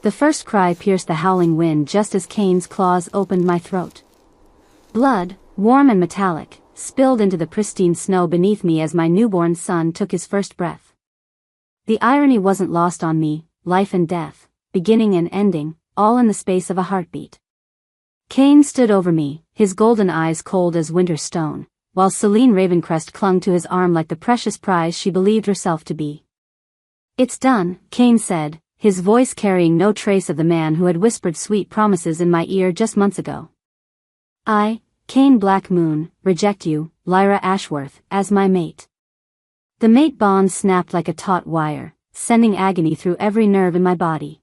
The first cry pierced the howling wind just as Cain's claws opened my throat. Blood, warm and metallic, spilled into the pristine snow beneath me as my newborn son took his first breath. The irony wasn't lost on me, life and death, beginning and ending, all in the space of a heartbeat. Cain stood over me, his golden eyes cold as winter stone, while Celine Ravencrest clung to his arm like the precious prize she believed herself to be. "It's done," Cain said, his voice carrying no trace of the man who had whispered sweet promises in my ear just months ago. "I, Cain Black Moon, reject you, Lyra Ashworth, as my mate." The mate bond snapped like a taut wire, sending agony through every nerve in my body.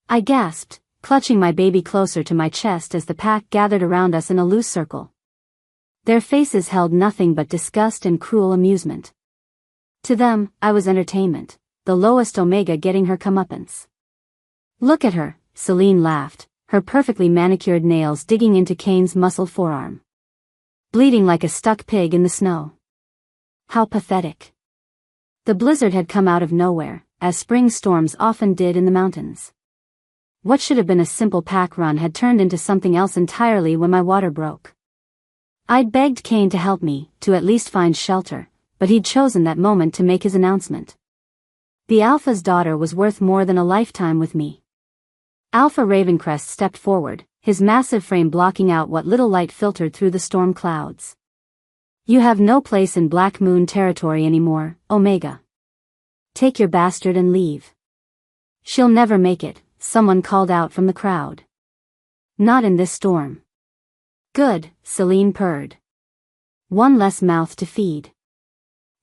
I gasped, clutching my baby closer to my chest as the pack gathered around us in a loose circle. Their faces held nothing but disgust and cruel amusement. To them, I was entertainment, the lowest Omega getting her comeuppance. "Look at her," Celine laughed, her perfectly manicured nails digging into Cain's muscled forearm. "Bleeding like a stuck pig in the snow. How pathetic." The blizzard had come out of nowhere, as spring storms often did in the mountains. What should have been a simple pack run had turned into something else entirely when my water broke. I'd begged Cain to help me, to at least find shelter, but he'd chosen that moment to make his announcement. The Alpha's daughter was worth more than a lifetime with me. Alpha Ravencrest stepped forward, his massive frame blocking out what little light filtered through the storm clouds. "You have no place in Black Moon territory anymore, Omega. Take your bastard and leave." "She'll never make it," someone called out from the crowd. "Not in this storm." "Good," Celine purred. "One less mouth to feed."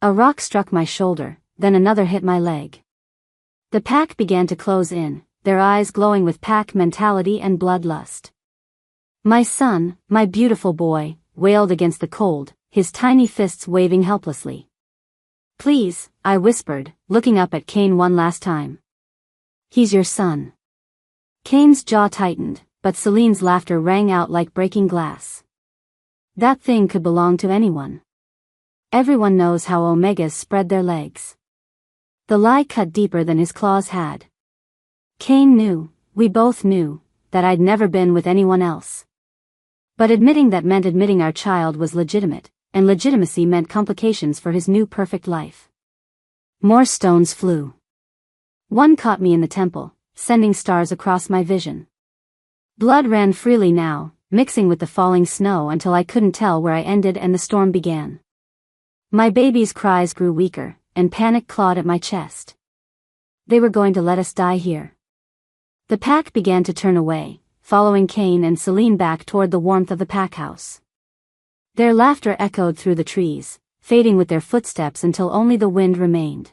A rock struck my shoulder, then another hit my leg. The pack began to close in, their eyes glowing with pack mentality and bloodlust. "My son, my beautiful boy," wailed against the cold, his tiny fists waving helplessly. "Please," I whispered, looking up at Cain one last time. "He's your son." Cain's jaw tightened, but Celine's laughter rang out like breaking glass. "That thing could belong to anyone. Everyone knows how Omegas spread their legs." The lie cut deeper than his claws had. Cain knew, we both knew, that I'd never been with anyone else. But admitting that meant admitting our child was legitimate, and legitimacy meant complications for his new perfect life. More stones flew. One caught me in the temple, sending stars across my vision. Blood ran freely now, mixing with the falling snow until I couldn't tell where I ended and the storm began. My baby's cries grew weaker, and panic clawed at my chest. They were going to let us die here. The pack began to turn away, following Cain and Celine back toward the warmth of the pack house. Their laughter echoed through the trees, fading with their footsteps until only the wind remained.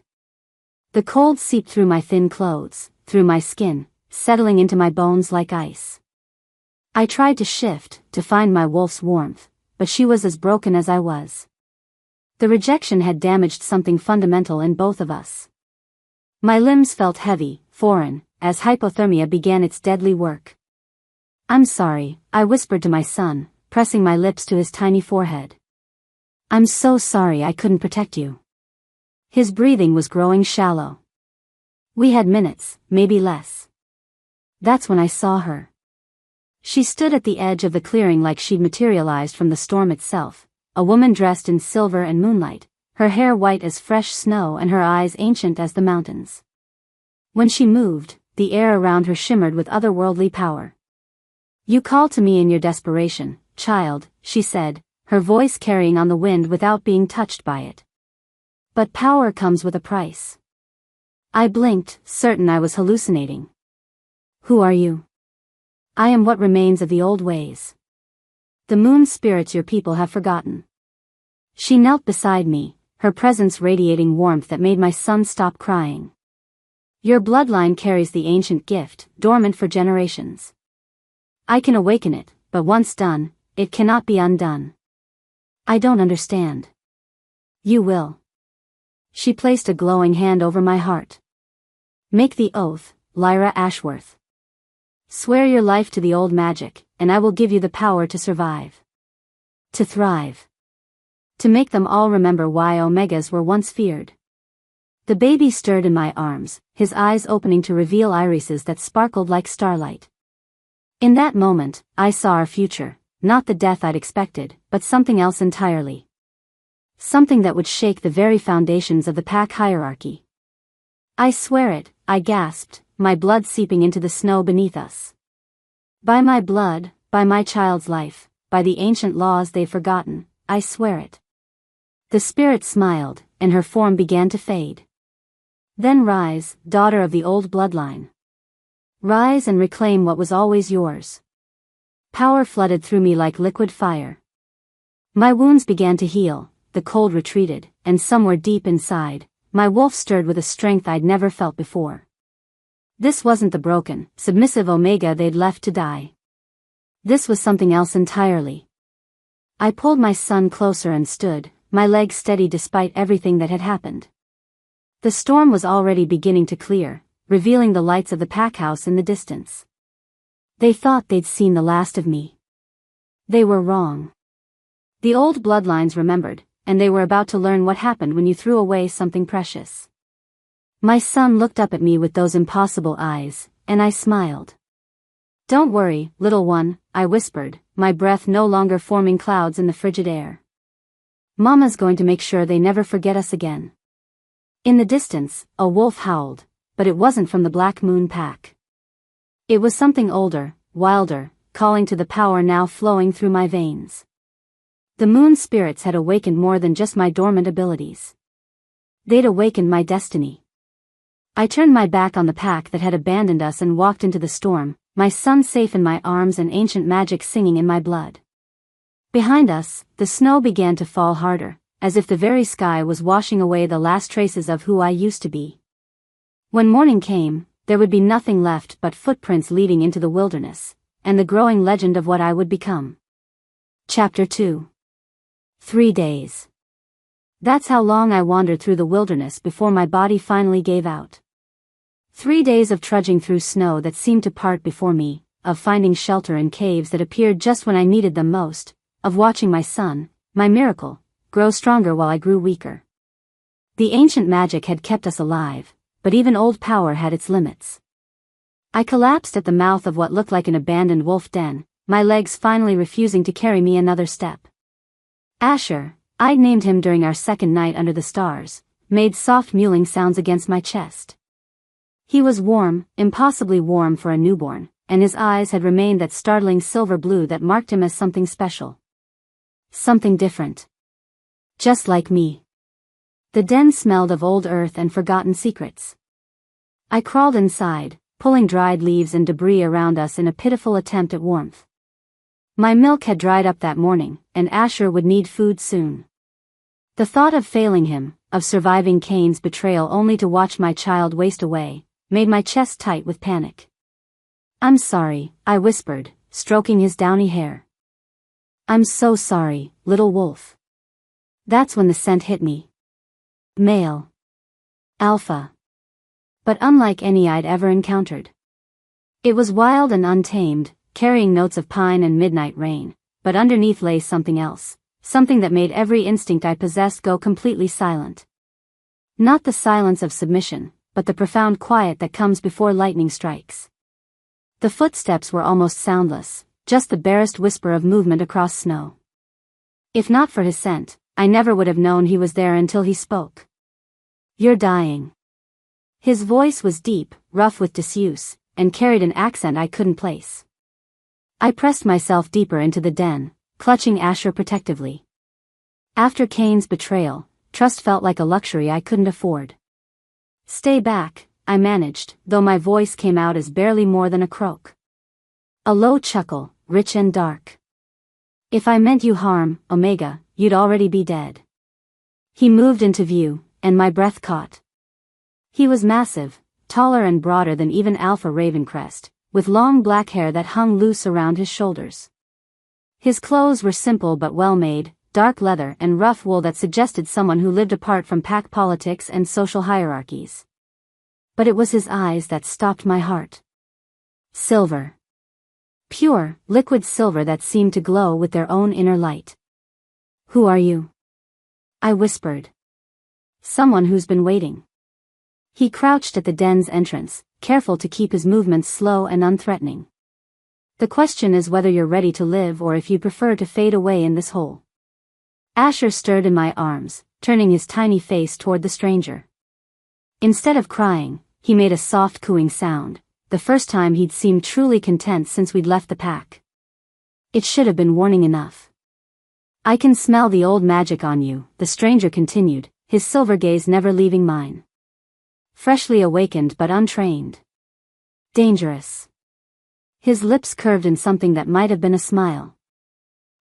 The cold seeped through my thin clothes, through my skin, settling into my bones like ice. I tried to shift, to find my wolf's warmth, but she was as broken as I was. The rejection had damaged something fundamental in both of us. My limbs felt heavy, foreign, as hypothermia began its deadly work. "I'm sorry," I whispered to my son, pressing my lips to his tiny forehead. "I'm so sorry I couldn't protect you." His breathing was growing shallow. We had minutes, maybe less. That's when I saw her. She stood at the edge of the clearing like she'd materialized from the storm itself, a woman dressed in silver and moonlight, her hair white as fresh snow and her eyes ancient as the mountains. When she moved, the air around her shimmered with otherworldly power. "You called to me in your desperation, child," she said, her voice carrying on the wind without being touched by it. "But power comes with a price." I blinked, certain I was hallucinating. "Who are you?" "I am what remains of the old ways. The moon spirits your people have forgotten." She knelt beside me, her presence radiating warmth that made my son stop crying. "Your bloodline carries the ancient gift, dormant for generations. I can awaken it, but once done, it cannot be undone." "I don't understand." "You will." She placed a glowing hand over my heart. "Make the oath, Lyra Ashworth. Swear your life to the old magic, and I will give you the power to survive. To thrive. To make them all remember why Omegas were once feared." The baby stirred in my arms, his eyes opening to reveal irises that sparkled like starlight. In that moment, I saw our future, not the death I'd expected, but something else entirely. Something that would shake the very foundations of the pack hierarchy. I swear it, I gasped, my blood seeping into the snow beneath us. By my blood, by my child's life, by the ancient laws they've forgotten, I swear it. The spirit smiled, and her form began to fade. Then rise, daughter of the old bloodline. Rise and reclaim what was always yours. Power flooded through me like liquid fire. My wounds began to heal, the cold retreated, and somewhere deep inside, my wolf stirred with a strength I'd never felt before. This wasn't the broken, submissive Omega they'd left to die. This was something else entirely. I pulled my son closer and stood, my legs steady despite everything that had happened. The storm was already beginning to clear, revealing the lights of the pack house in the distance. They thought they'd seen the last of me. They were wrong. The old bloodlines remembered, and they were about to learn what happened when you threw away something precious. My son looked up at me with those impossible eyes, and I smiled. Don't worry, little one, I whispered, my breath no longer forming clouds in the frigid air. Mama's going to make sure they never forget us again. In the distance, a wolf howled, but it wasn't from the Black Moon pack. It was something older, wilder, calling to the power now flowing through my veins. The moon spirits had awakened more than just my dormant abilities. They'd awakened my destiny. I turned my back on the pack that had abandoned us and walked into the storm, my son safe in my arms and ancient magic singing in my blood. Behind us, the snow began to fall harder, as if the very sky was washing away the last traces of who I used to be. When morning came, there would be nothing left but footprints leading into the wilderness, and the growing legend of what I would become. Chapter 2. 3 days. That's how long I wandered through the wilderness before my body finally gave out. 3 days of trudging through snow that seemed to part before me, of finding shelter in caves that appeared just when I needed them most, of watching my son, my miracle, grow stronger while I grew weaker. The ancient magic had kept us alive, but even old power had its limits. I collapsed at the mouth of what looked like an abandoned wolf den, my legs finally refusing to carry me another step. Asher, I'd named him during our second night under the stars, made soft mewling sounds against my chest. He was warm, impossibly warm for a newborn, and his eyes had remained that startling silver blue that marked him as something special. Something different. Just like me. The den smelled of old earth and forgotten secrets. I crawled inside, pulling dried leaves and debris around us in a pitiful attempt at warmth. My milk had dried up that morning, and Asher would need food soon. The thought of failing him, of surviving Cain's betrayal only to watch my child waste away, made my chest tight with panic. I'm sorry, I whispered, stroking his downy hair. I'm so sorry, little wolf. That's when the scent hit me. Male. Alpha. But unlike any I'd ever encountered. It was wild and untamed, carrying notes of pine and midnight rain, but underneath lay something else, something that made every instinct I possessed go completely silent. Not the silence of submission, but the profound quiet that comes before lightning strikes. The footsteps were almost soundless, just the barest whisper of movement across snow. If not for his scent, I never would have known he was there until he spoke. You're dying. His voice was deep, rough with disuse, and carried an accent I couldn't place. I pressed myself deeper into the den, clutching Asher protectively. After Cain's betrayal, trust felt like a luxury I couldn't afford. Stay back, I managed, though my voice came out as barely more than a croak. A low chuckle, rich and dark. If I meant you harm, Omega, you'd already be dead. He moved into view, and my breath caught. He was massive, taller and broader than even Alpha Ravencrest, with long black hair that hung loose around his shoulders. His clothes were simple but well-made, dark leather and rough wool that suggested someone who lived apart from pack politics and social hierarchies. But it was his eyes that stopped my heart. Silver. Pure, liquid silver that seemed to glow with their own inner light. Who are you? I whispered. Someone who's been waiting. He crouched at the den's entrance, careful to keep his movements slow and unthreatening. The question is whether you're ready to live or if you prefer to fade away in this hole. Asher stirred in my arms, turning his tiny face toward the stranger. Instead of crying, he made a soft cooing sound, the first time he'd seemed truly content since we'd left the pack. It should have been warning enough. I can smell the old magic on you, the stranger continued, his silver gaze never leaving mine. Freshly awakened but untrained. Dangerous. His lips curved in something that might have been a smile.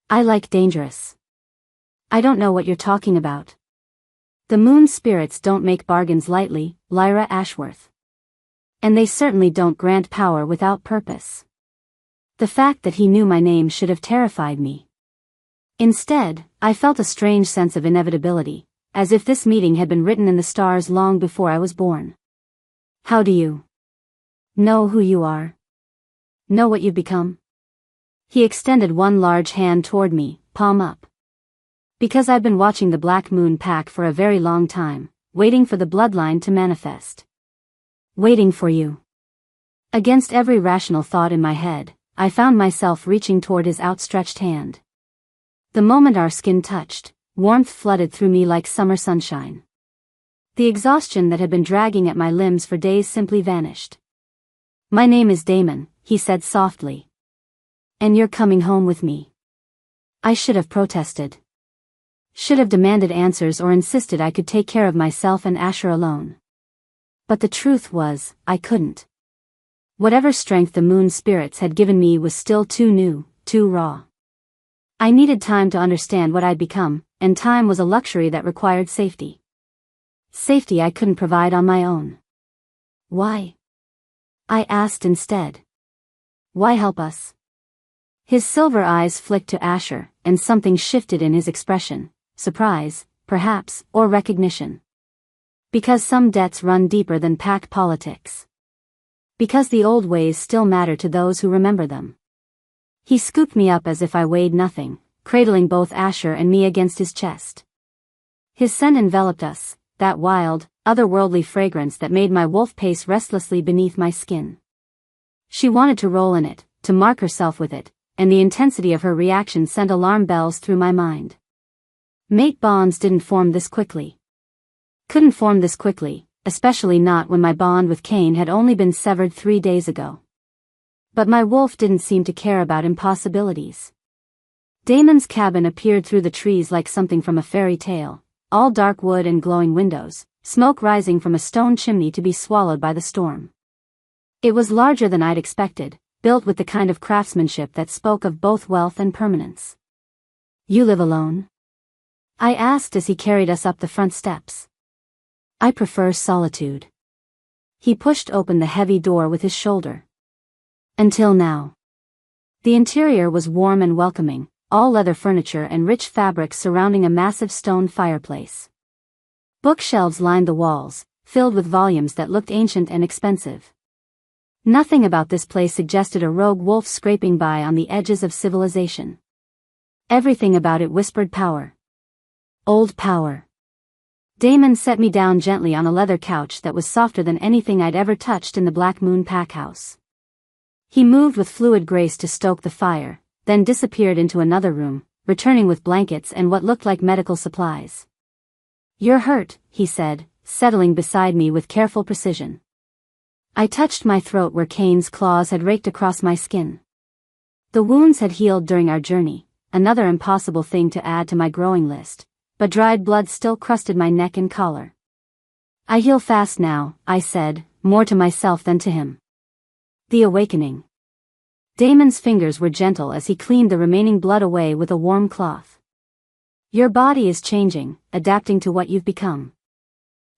I like dangerous. I don't know what you're talking about. The moon spirits don't make bargains lightly, Lyra Ashworth. And they certainly don't grant power without purpose. The fact that he knew my name should have terrified me. Instead, I felt a strange sense of inevitability, as if this meeting had been written in the stars long before I was born. How do you know who you are? Know what you've become? He extended one large hand toward me, palm up. Because I've been watching the Black Moon pack for a very long time, waiting for the bloodline to manifest. Waiting for you. Against every rational thought in my head, I found myself reaching toward his outstretched hand. The moment our skin touched, warmth flooded through me like summer sunshine. The exhaustion that had been dragging at my limbs for days simply vanished. My name is Damon, he said softly. And you're coming home with me. I should have protested. Should have demanded answers or insisted I could take care of myself and Asher alone. But the truth was, I couldn't. Whatever strength the moon spirits had given me was still too new, too raw. I needed time to understand what I'd become, and time was a luxury that required safety. Safety I couldn't provide on my own. Why? I asked instead. Why help us? His silver eyes flicked to Asher, and something shifted in his expression, surprise, perhaps, or recognition. Because some debts run deeper than pack politics. Because the old ways still matter to those who remember them. He scooped me up as if I weighed nothing, cradling both Asher and me against his chest. His scent enveloped us, that wild, otherworldly fragrance that made my wolf pace restlessly beneath my skin. She wanted to roll in it, to mark herself with it, and the intensity of her reaction sent alarm bells through my mind. Mate bonds didn't form this quickly. Couldn't form this quickly, especially not when my bond with Cain had only been severed 3 days ago. But my wolf didn't seem to care about impossibilities. Damon's cabin appeared through the trees like something from a fairy tale, all dark wood and glowing windows, smoke rising from a stone chimney to be swallowed by the storm. It was larger than I'd expected, built with the kind of craftsmanship that spoke of both wealth and permanence. You live alone? I asked as he carried us up the front steps. I prefer solitude. He pushed open the heavy door with his shoulder. Until now. The interior was warm and welcoming, all leather furniture and rich fabrics surrounding a massive stone fireplace. Bookshelves lined the walls, filled with volumes that looked ancient and expensive. Nothing about this place suggested a rogue wolf scraping by on the edges of civilization. Everything about it whispered power. Old power. Damon set me down gently on a leather couch that was softer than anything I'd ever touched in the Black Moon pack house. He moved with fluid grace to stoke the fire, then disappeared into another room, returning with blankets and what looked like medical supplies. You're hurt, he said, settling beside me with careful precision. I touched my throat where Cain's claws had raked across my skin. The wounds had healed during our journey, another impossible thing to add to my growing list, but dried blood still crusted my neck and collar. I heal fast now, I said, more to myself than to him. The awakening. Damon's fingers were gentle as he cleaned the remaining blood away with a warm cloth. Your body is changing, adapting to what you've become.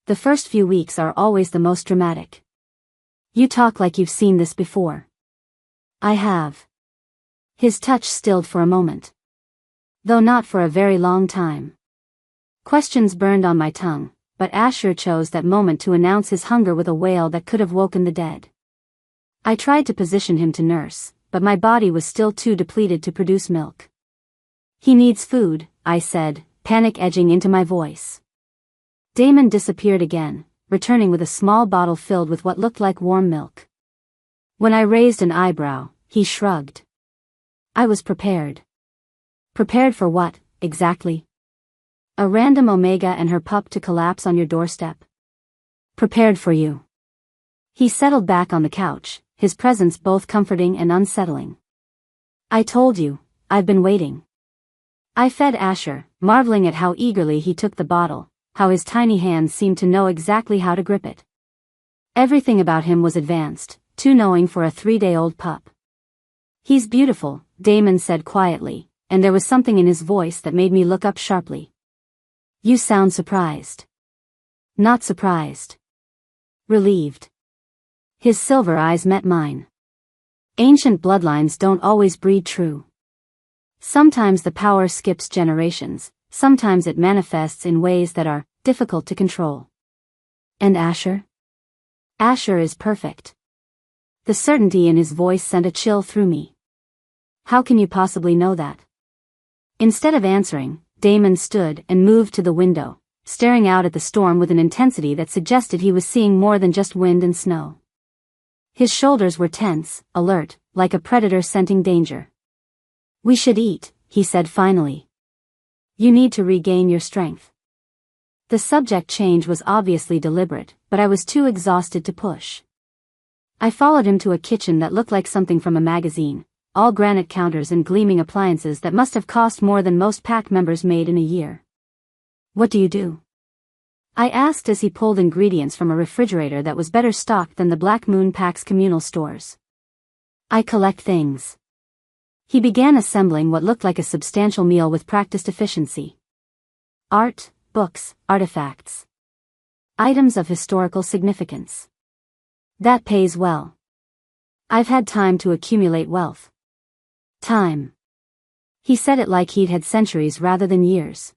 The first few weeks are always the most dramatic. You talk like you've seen this before. I have. His touch stilled for a moment. Though not for a very long time. Questions burned on my tongue, but Asher chose that moment to announce his hunger with a wail that could have woken the dead. I tried to position him to nurse, but my body was still too depleted to produce milk. He needs food, I said, panic edging into my voice. Damon disappeared again, returning with a small bottle filled with what looked like warm milk. When I raised an eyebrow, he shrugged. I was prepared. Prepared for what, exactly? A random Omega and her pup to collapse on your doorstep? Prepared for you. He settled back on the couch, his presence both comforting and unsettling. I told you, I've been waiting. I fed Asher, marveling at how eagerly he took the bottle, how his tiny hands seemed to know exactly how to grip it. Everything about him was advanced, too knowing for a 3-day-old pup. He's beautiful, Damon said quietly, and there was something in his voice that made me look up sharply. You sound surprised. Not surprised. Relieved. His silver eyes met mine. Ancient bloodlines don't always breed true. Sometimes the power skips generations, sometimes it manifests in ways that are difficult to control. And Asher? Asher is perfect. The certainty in his voice sent a chill through me. How can you possibly know that? Instead of answering, Damon stood and moved to the window, staring out at the storm with an intensity that suggested he was seeing more than just wind and snow. His shoulders were tense, alert, like a predator scenting danger. We should eat, he said finally. You need to regain your strength. The subject change was obviously deliberate, but I was too exhausted to push. I followed him to a kitchen that looked like something from a magazine, all granite counters and gleaming appliances that must have cost more than most pack members made in a year. What do you do? I asked as he pulled ingredients from a refrigerator that was better stocked than the Black Moon Pack's communal stores. I collect things. He began assembling what looked like a substantial meal with practiced efficiency. Art, books, artifacts. Items of historical significance. That pays well. I've had time to accumulate wealth. Time. He said it like he'd had centuries rather than years.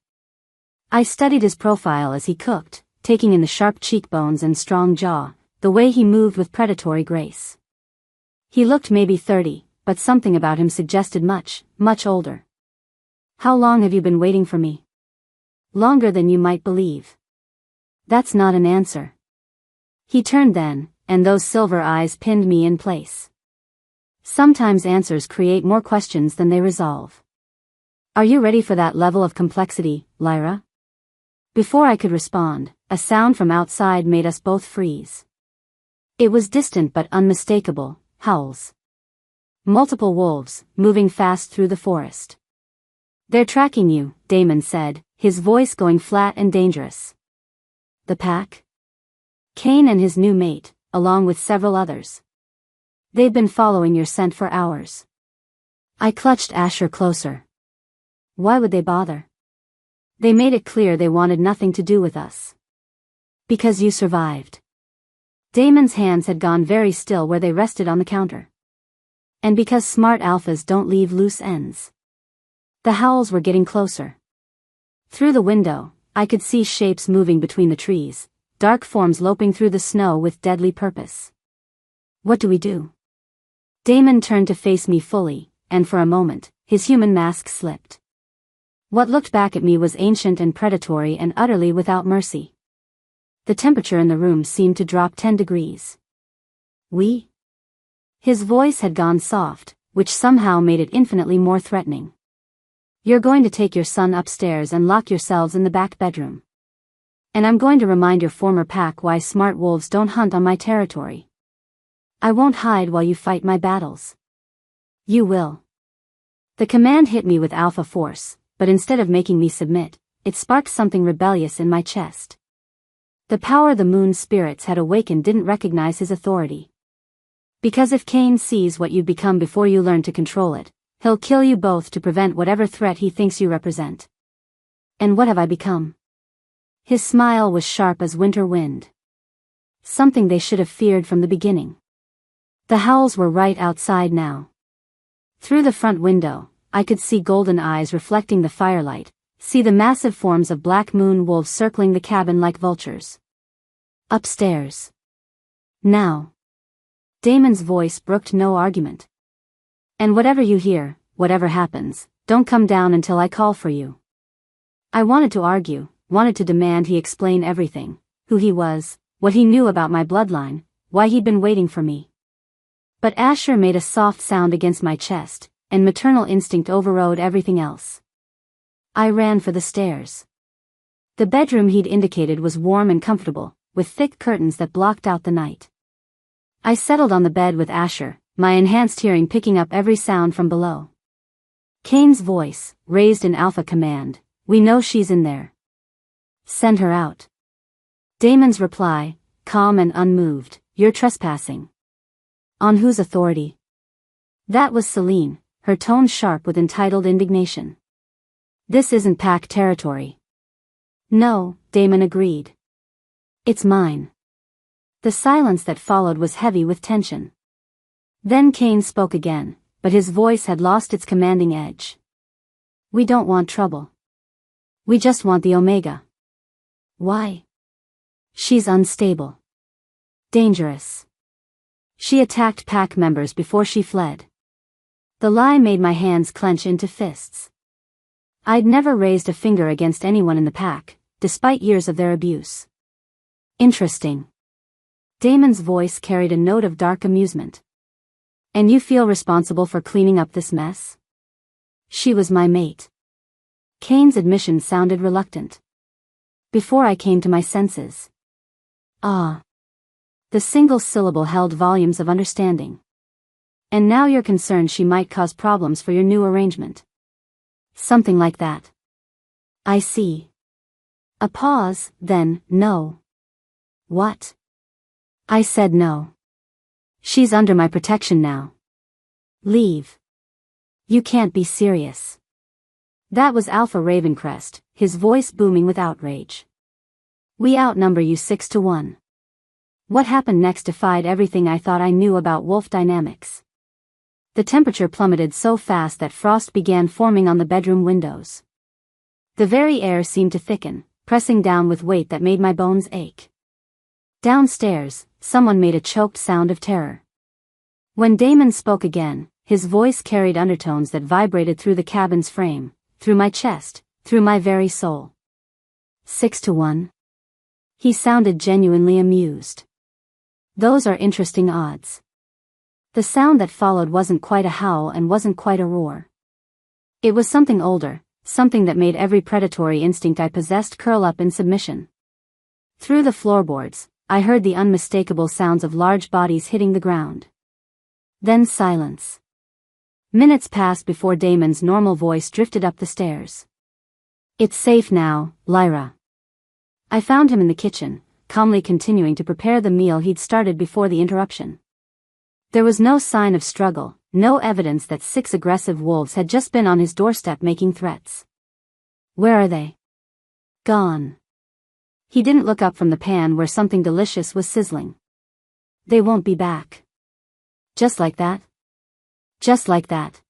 I studied his profile as he cooked, taking in the sharp cheekbones and strong jaw, the way he moved with predatory grace. He looked maybe 30, but something about him suggested much, much older. How long have you been waiting for me? Longer than you might believe. That's not an answer. He turned then, and those silver eyes pinned me in place. Sometimes answers create more questions than they resolve. Are you ready for that level of complexity, Lyra? Before I could respond, a sound from outside made us both freeze. It was distant but unmistakable, howls. Multiple wolves, moving fast through the forest. They're tracking you, Damon said, his voice going flat and dangerous. The pack? Kane and his new mate, along with several others. They've been following your scent for hours. I clutched Asher closer. Why would they bother? They made it clear they wanted nothing to do with us. Because you survived. Damon's hands had gone very still where they rested on the counter. And because smart alphas don't leave loose ends. The howls were getting closer. Through the window, I could see shapes moving between the trees, dark forms loping through the snow with deadly purpose. What do we do? Damon turned to face me fully, and for a moment, his human mask slipped. What looked back at me was ancient and predatory and utterly without mercy. The temperature in the room seemed to drop 10 degrees. We? His voice had gone soft, which somehow made it infinitely more threatening. You're going to take your son upstairs and lock yourselves in the back bedroom. And I'm going to remind your former pack why smart wolves don't hunt on my territory. I won't hide while you fight my battles. You will. The command hit me with alpha force, but instead of making me submit, it sparked something rebellious in my chest. The power the moon spirits had awakened didn't recognize his authority. Because if Kane sees what you've become before you learn to control it, he'll kill you both to prevent whatever threat he thinks you represent. And what have I become? His smile was sharp as winter wind. Something they should have feared from the beginning. The howls were right outside now. Through the front window, I could see golden eyes reflecting the firelight, see the massive forms of Black Moon wolves circling the cabin like vultures. Upstairs. Now. Damon's voice brooked no argument. And whatever you hear, whatever happens, don't come down until I call for you. I wanted to argue, wanted to demand he explain everything, who he was, what he knew about my bloodline, why he'd been waiting for me. But Asher made a soft sound against my chest, and maternal instinct overrode everything else. I ran for the stairs. The bedroom he'd indicated was warm and comfortable, with thick curtains that blocked out the night. I settled on the bed with Asher, my enhanced hearing picking up every sound from below. Kane's voice, raised in alpha command, "We know she's in there. Send her out." Damon's reply, calm and unmoved, "You're trespassing." On whose authority? That was Celine, her tone sharp with entitled indignation. "This isn't pack territory." "No," Damon agreed. "It's mine." The silence that followed was heavy with tension. Then Kane spoke again, but his voice had lost its commanding edge. "We don't want trouble. We just want the Omega." "Why?" "She's unstable. Dangerous. She attacked pack members before she fled." The lie made my hands clench into fists. I'd never raised a finger against anyone in the pack, despite years of their abuse. "Interesting." Damon's voice carried a note of dark amusement. "And you feel responsible for cleaning up this mess?" "She was my mate." Kane's admission sounded reluctant. "Before I came to my senses." "Ah." The single syllable held volumes of understanding. "And now you're concerned she might cause problems for your new arrangement." "Something like that." "I see." A pause, then, "No." "What?" I said no. "She's under my protection now. Leave." "You can't be serious." That was Alpha Ravencrest, his voice booming with outrage. "We outnumber you 6-1. What happened next defied everything I thought I knew about wolf dynamics. The temperature plummeted so fast that frost began forming on the bedroom windows. The very air seemed to thicken, pressing down with weight that made my bones ache. Downstairs, someone made a choked sound of terror. When Damon spoke again, his voice carried undertones that vibrated through the cabin's frame, through my chest, through my very soul. 6-1? He sounded genuinely amused. "Those are interesting odds." The sound that followed wasn't quite a howl and wasn't quite a roar. It was something older, something that made every predatory instinct I possessed curl up in submission. Through the floorboards, I heard the unmistakable sounds of large bodies hitting the ground. Then silence. Minutes passed before Damon's normal voice drifted up the stairs. "It's safe now, Lyra." I found him in the kitchen, calmly continuing to prepare the meal he'd started before the interruption. There was no sign of struggle, no evidence that 6 aggressive wolves had just been on his doorstep making threats. "Where are they?" "Gone." He didn't look up from the pan where something delicious was sizzling. "They won't be back." "Just like that?" "Just like that."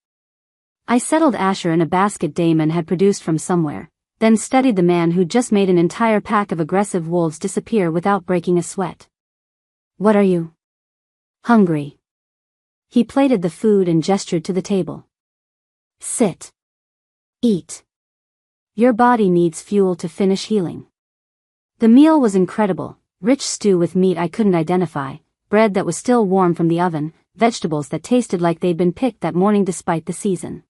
I settled Asher in a basket Damon had produced from somewhere, then studied the man who'd just made an entire pack of aggressive wolves disappear without breaking a sweat. "What are you?" "Hungry." He plated the food and gestured to the table. "Sit. Eat. Your body needs fuel to finish healing." The meal was incredible, rich stew with meat I couldn't identify, bread that was still warm from the oven, vegetables that tasted like they'd been picked that morning despite the season.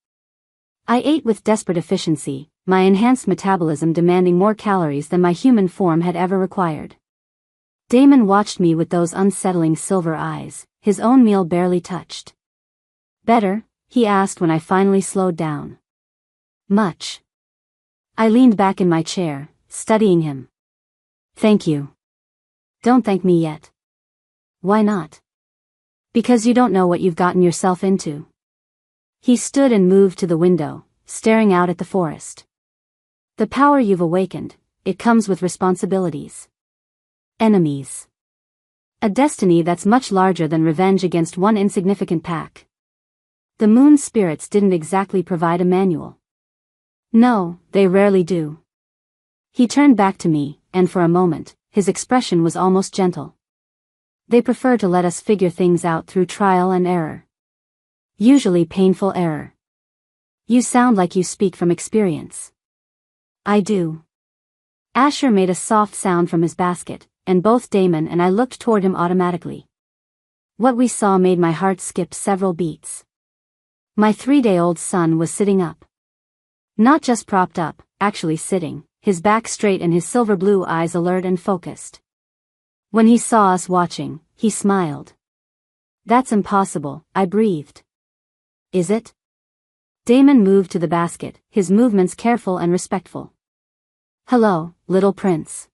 I ate with desperate efficiency, my enhanced metabolism demanding more calories than my human form had ever required. Damon watched me with those unsettling silver eyes, his own meal barely touched. "Better?" he asked when I finally slowed down. "Much." I leaned back in my chair, studying him. "Thank you." "Don't thank me yet." "Why not?" "Because you don't know what you've gotten yourself into." He stood and moved to the window, staring out at the forest. "The power you've awakened, it comes with responsibilities. Enemies. A destiny that's much larger than revenge against one insignificant pack. The moon spirits didn't exactly provide a manual." "No, they rarely do." He turned back to me, and for a moment, his expression was almost gentle. "They prefer to let us figure things out through trial and error. Usually painful error." "You sound like you speak from experience." "I do." Asher made a soft sound from his basket, and both Damon and I looked toward him automatically. What we saw made my heart skip several beats. My 3-day-old son was sitting up. Not just propped up, actually sitting, his back straight and his silver blue eyes alert and focused. When he saw us watching, he smiled. "That's impossible," I breathed. "Is it?" Damon moved to the basket, his movements careful and respectful. "Hello, little prince."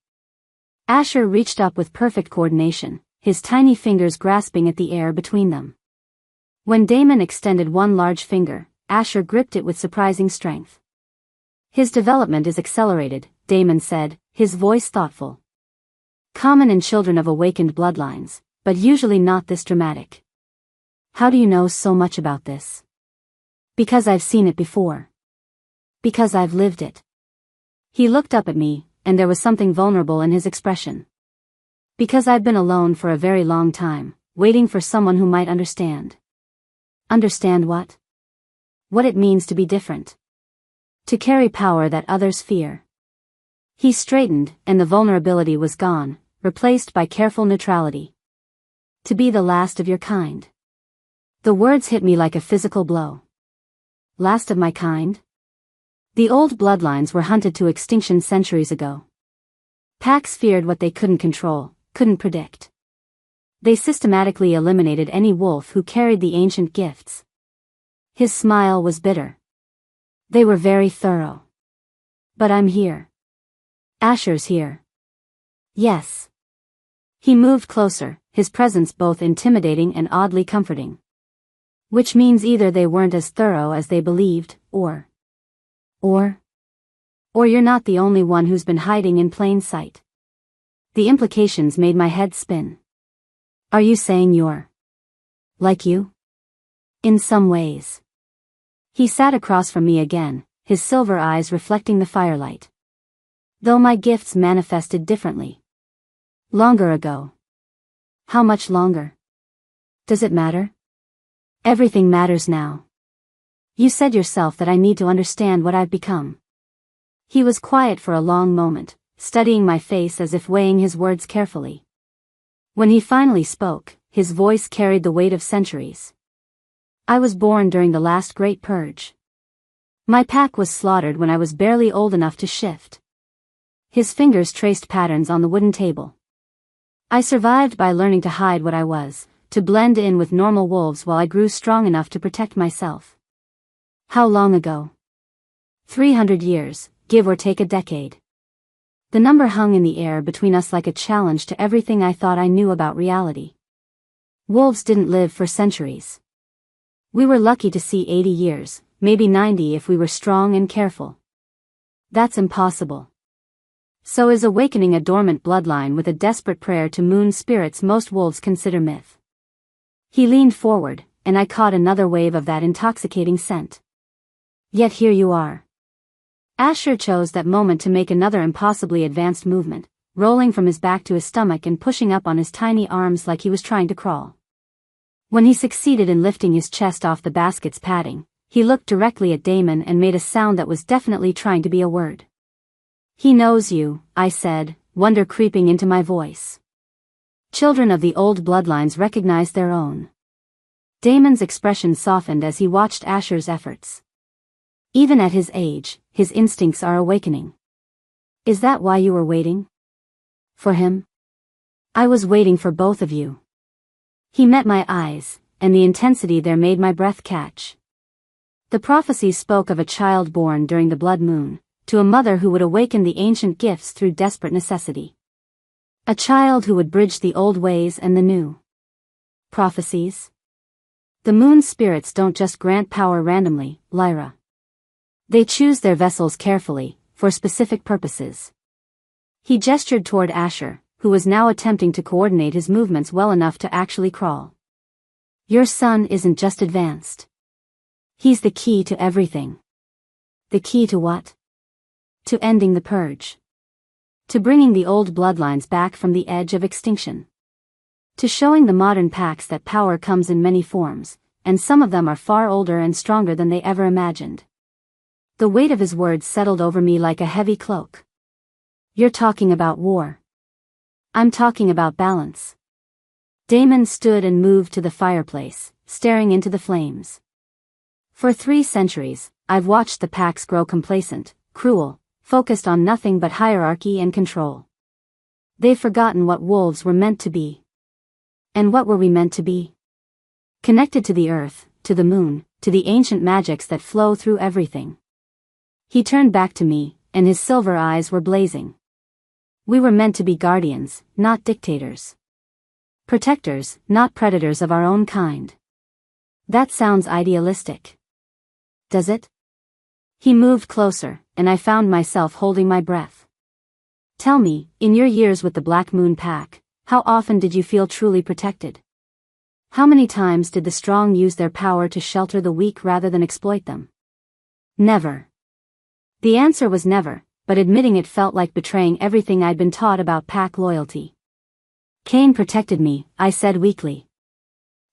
Asher reached up with perfect coordination, his tiny fingers grasping at the air between them. When Damon extended one large finger, Asher gripped it with surprising strength. "His development is accelerated," Damon said, his voice thoughtful. "Common in children of awakened bloodlines, but usually not this dramatic." "How do you know so much about this?" "Because I've seen it before. Because I've lived it." He looked up at me, and there was something vulnerable in his expression. "Because I've been alone for a very long time, waiting for someone who might understand." "Understand what?" "What it means to be different. To carry power that others fear." He straightened, and the vulnerability was gone, replaced by careful neutrality. "To be the last of your kind." The words hit me like a physical blow. Last of my kind? The old bloodlines were hunted to extinction centuries ago. Packs feared what they couldn't control, couldn't predict. They systematically eliminated any wolf who carried the ancient gifts. His smile was bitter. They were very thorough. But I'm here. Asher's here. Yes. He moved closer, his presence both intimidating and oddly comforting. Which means either they weren't as thorough as they believed, or you're not the only one who's been hiding in plain sight. The implications made my head spin. Are you saying you're like you? In some ways. He sat across from me again, his silver eyes reflecting the firelight. Though my gifts manifested differently. Longer ago. How much longer? Does it matter? Everything matters now. You said yourself that I need to understand what I've become. He was quiet for a long moment, studying my face as if weighing his words carefully. When he finally spoke, his voice carried the weight of centuries. I was born during the last great purge. My pack was slaughtered when I was barely old enough to shift. His fingers traced patterns on the wooden table. I survived by learning to hide what I was, to blend in with normal wolves while I grew strong enough to protect myself. How long ago? 300 years, give or take a decade. The number hung in the air between us like a challenge to everything I thought I knew about reality. Wolves didn't live for centuries. We were lucky to see 80 years, maybe 90 if we were strong and careful. That's impossible. So is awakening a dormant bloodline with a desperate prayer to moon spirits most wolves consider myth. He leaned forward, and I caught another wave of that intoxicating scent. Yet here you are. Asher chose that moment to make another impossibly advanced movement, rolling from his back to his stomach and pushing up on his tiny arms like he was trying to crawl. When he succeeded in lifting his chest off the basket's padding, he looked directly at Damon and made a sound that was definitely trying to be a word. He knows you, I said, wonder creeping into my voice. Children of the old bloodlines recognize their own. Damon's expression softened as he watched Asher's efforts. Even at his age, his instincts are awakening. Is that why you were waiting? For him? I was waiting for both of you. He met my eyes, and the intensity there made my breath catch. The prophecy spoke of a child born during the blood moon, to a mother who would awaken the ancient gifts through desperate necessity. A child who would bridge the old ways and the new. Prophecies? The moon spirits don't just grant power randomly, Lyra. They choose their vessels carefully, for specific purposes. He gestured toward Asher, who was now attempting to coordinate his movements well enough to actually crawl. Your son isn't just advanced. He's the key to everything. The key to what? To ending the purge. To bringing the old bloodlines back from the edge of extinction. To showing the modern packs that power comes in many forms, and some of them are far older and stronger than they ever imagined. The weight of his words settled over me like a heavy cloak. You're talking about war. I'm talking about balance. Damon stood and moved to the fireplace, staring into the flames. For 3 centuries, I've watched the packs grow complacent, cruel, focused on nothing but hierarchy and control. They've forgotten what wolves were meant to be. And what were we meant to be? Connected to the earth, to the moon, to the ancient magics that flow through everything. He turned back to me, and his silver eyes were blazing. We were meant to be guardians, not dictators. Protectors, not predators of our own kind. That sounds idealistic. Does it? He moved closer, and I found myself holding my breath. Tell me, in your years with the Black Moon Pack, how often did you feel truly protected? How many times did the strong use their power to shelter the weak rather than exploit them? Never. The answer was never, but admitting it felt like betraying everything I'd been taught about pack loyalty. Cain protected me, I said weakly.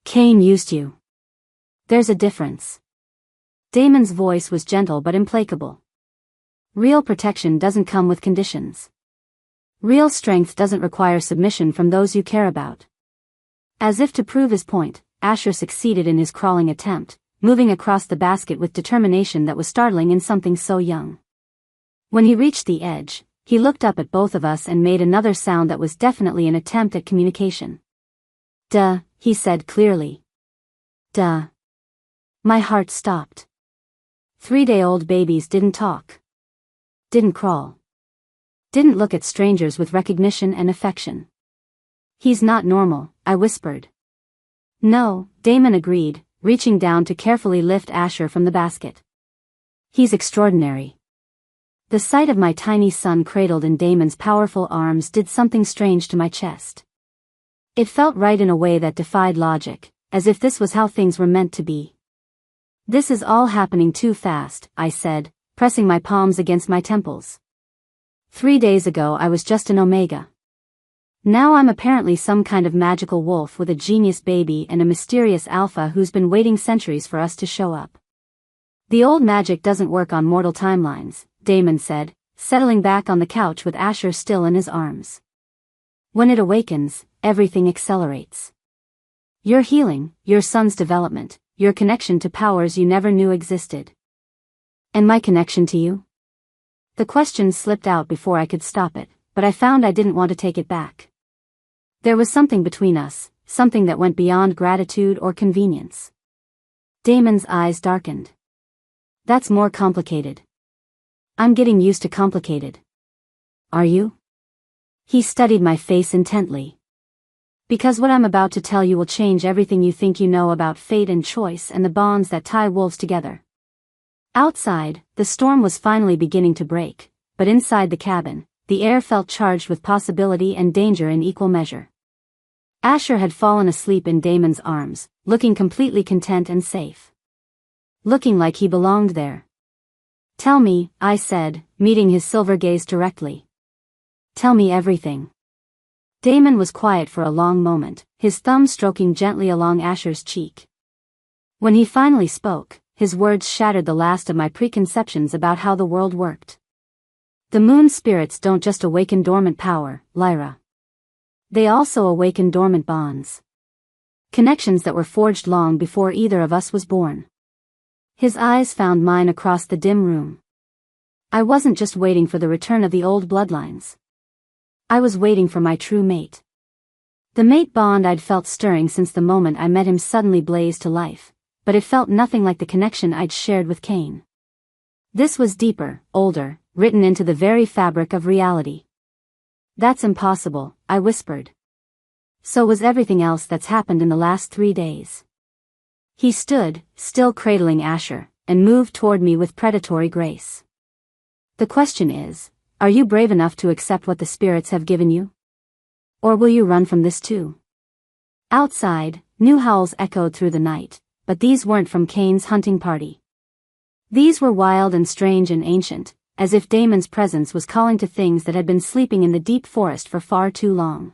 Cain used you. There's a difference. Damon's voice was gentle but implacable. Real protection doesn't come with conditions. Real strength doesn't require submission from those you care about. As if to prove his point, Asher succeeded in his crawling attempt, moving across the basket with determination that was startling in something so young. When he reached the edge, he looked up at both of us and made another sound that was definitely an attempt at communication. Duh, he said clearly. Duh. My heart stopped. 3-day-old babies didn't talk. Didn't crawl. Didn't look at strangers with recognition and affection. He's not normal, I whispered. No, Damon agreed, reaching down to carefully lift Asher from the basket. He's extraordinary. The sight of my tiny son cradled in Damon's powerful arms did something strange to my chest. It felt right in a way that defied logic, as if this was how things were meant to be. This is all happening too fast, I said, pressing my palms against my temples. 3 days ago I was just an omega. Now I'm apparently some kind of magical wolf with a genius baby and a mysterious alpha who's been waiting centuries for us to show up. The old magic doesn't work on mortal timelines, Damon said, settling back on the couch with Asher still in his arms. When it awakens, everything accelerates. Your healing, your son's development, your connection to powers you never knew existed. And my connection to you? The question slipped out before I could stop it, but I found I didn't want to take it back. There was something between us, something that went beyond gratitude or convenience. Damon's eyes darkened. That's more complicated. I'm getting used to complicated. Are you? He studied my face intently. Because what I'm about to tell you will change everything you think you know about fate and choice and the bonds that tie wolves together. Outside, the storm was finally beginning to break, but inside the cabin, the air felt charged with possibility and danger in equal measure. Asher had fallen asleep in Damon's arms, looking completely content and safe. Looking like he belonged there. Tell me, I said, meeting his silver gaze directly. Tell me everything. Damon was quiet for a long moment, his thumb stroking gently along Asher's cheek. When he finally spoke, his words shattered the last of my preconceptions about how the world worked. The moon spirits don't just awaken dormant power, Lyra. They also awaken dormant bonds. Connections that were forged long before either of us was born. His eyes found mine across the dim room. I wasn't just waiting for the return of the old bloodlines. I was waiting for my true mate. The mate bond I'd felt stirring since the moment I met him suddenly blazed to life, but it felt nothing like the connection I'd shared with Cain. This was deeper, older, written into the very fabric of reality. That's impossible, I whispered. So was everything else that's happened in the last 3 days. He stood, still cradling Asher, and moved toward me with predatory grace. The question is, are you brave enough to accept what the spirits have given you? Or will you run from this too? Outside, new howls echoed through the night, but these weren't from Cain's hunting party. These were wild and strange and ancient, as if Damon's presence was calling to things that had been sleeping in the deep forest for far too long.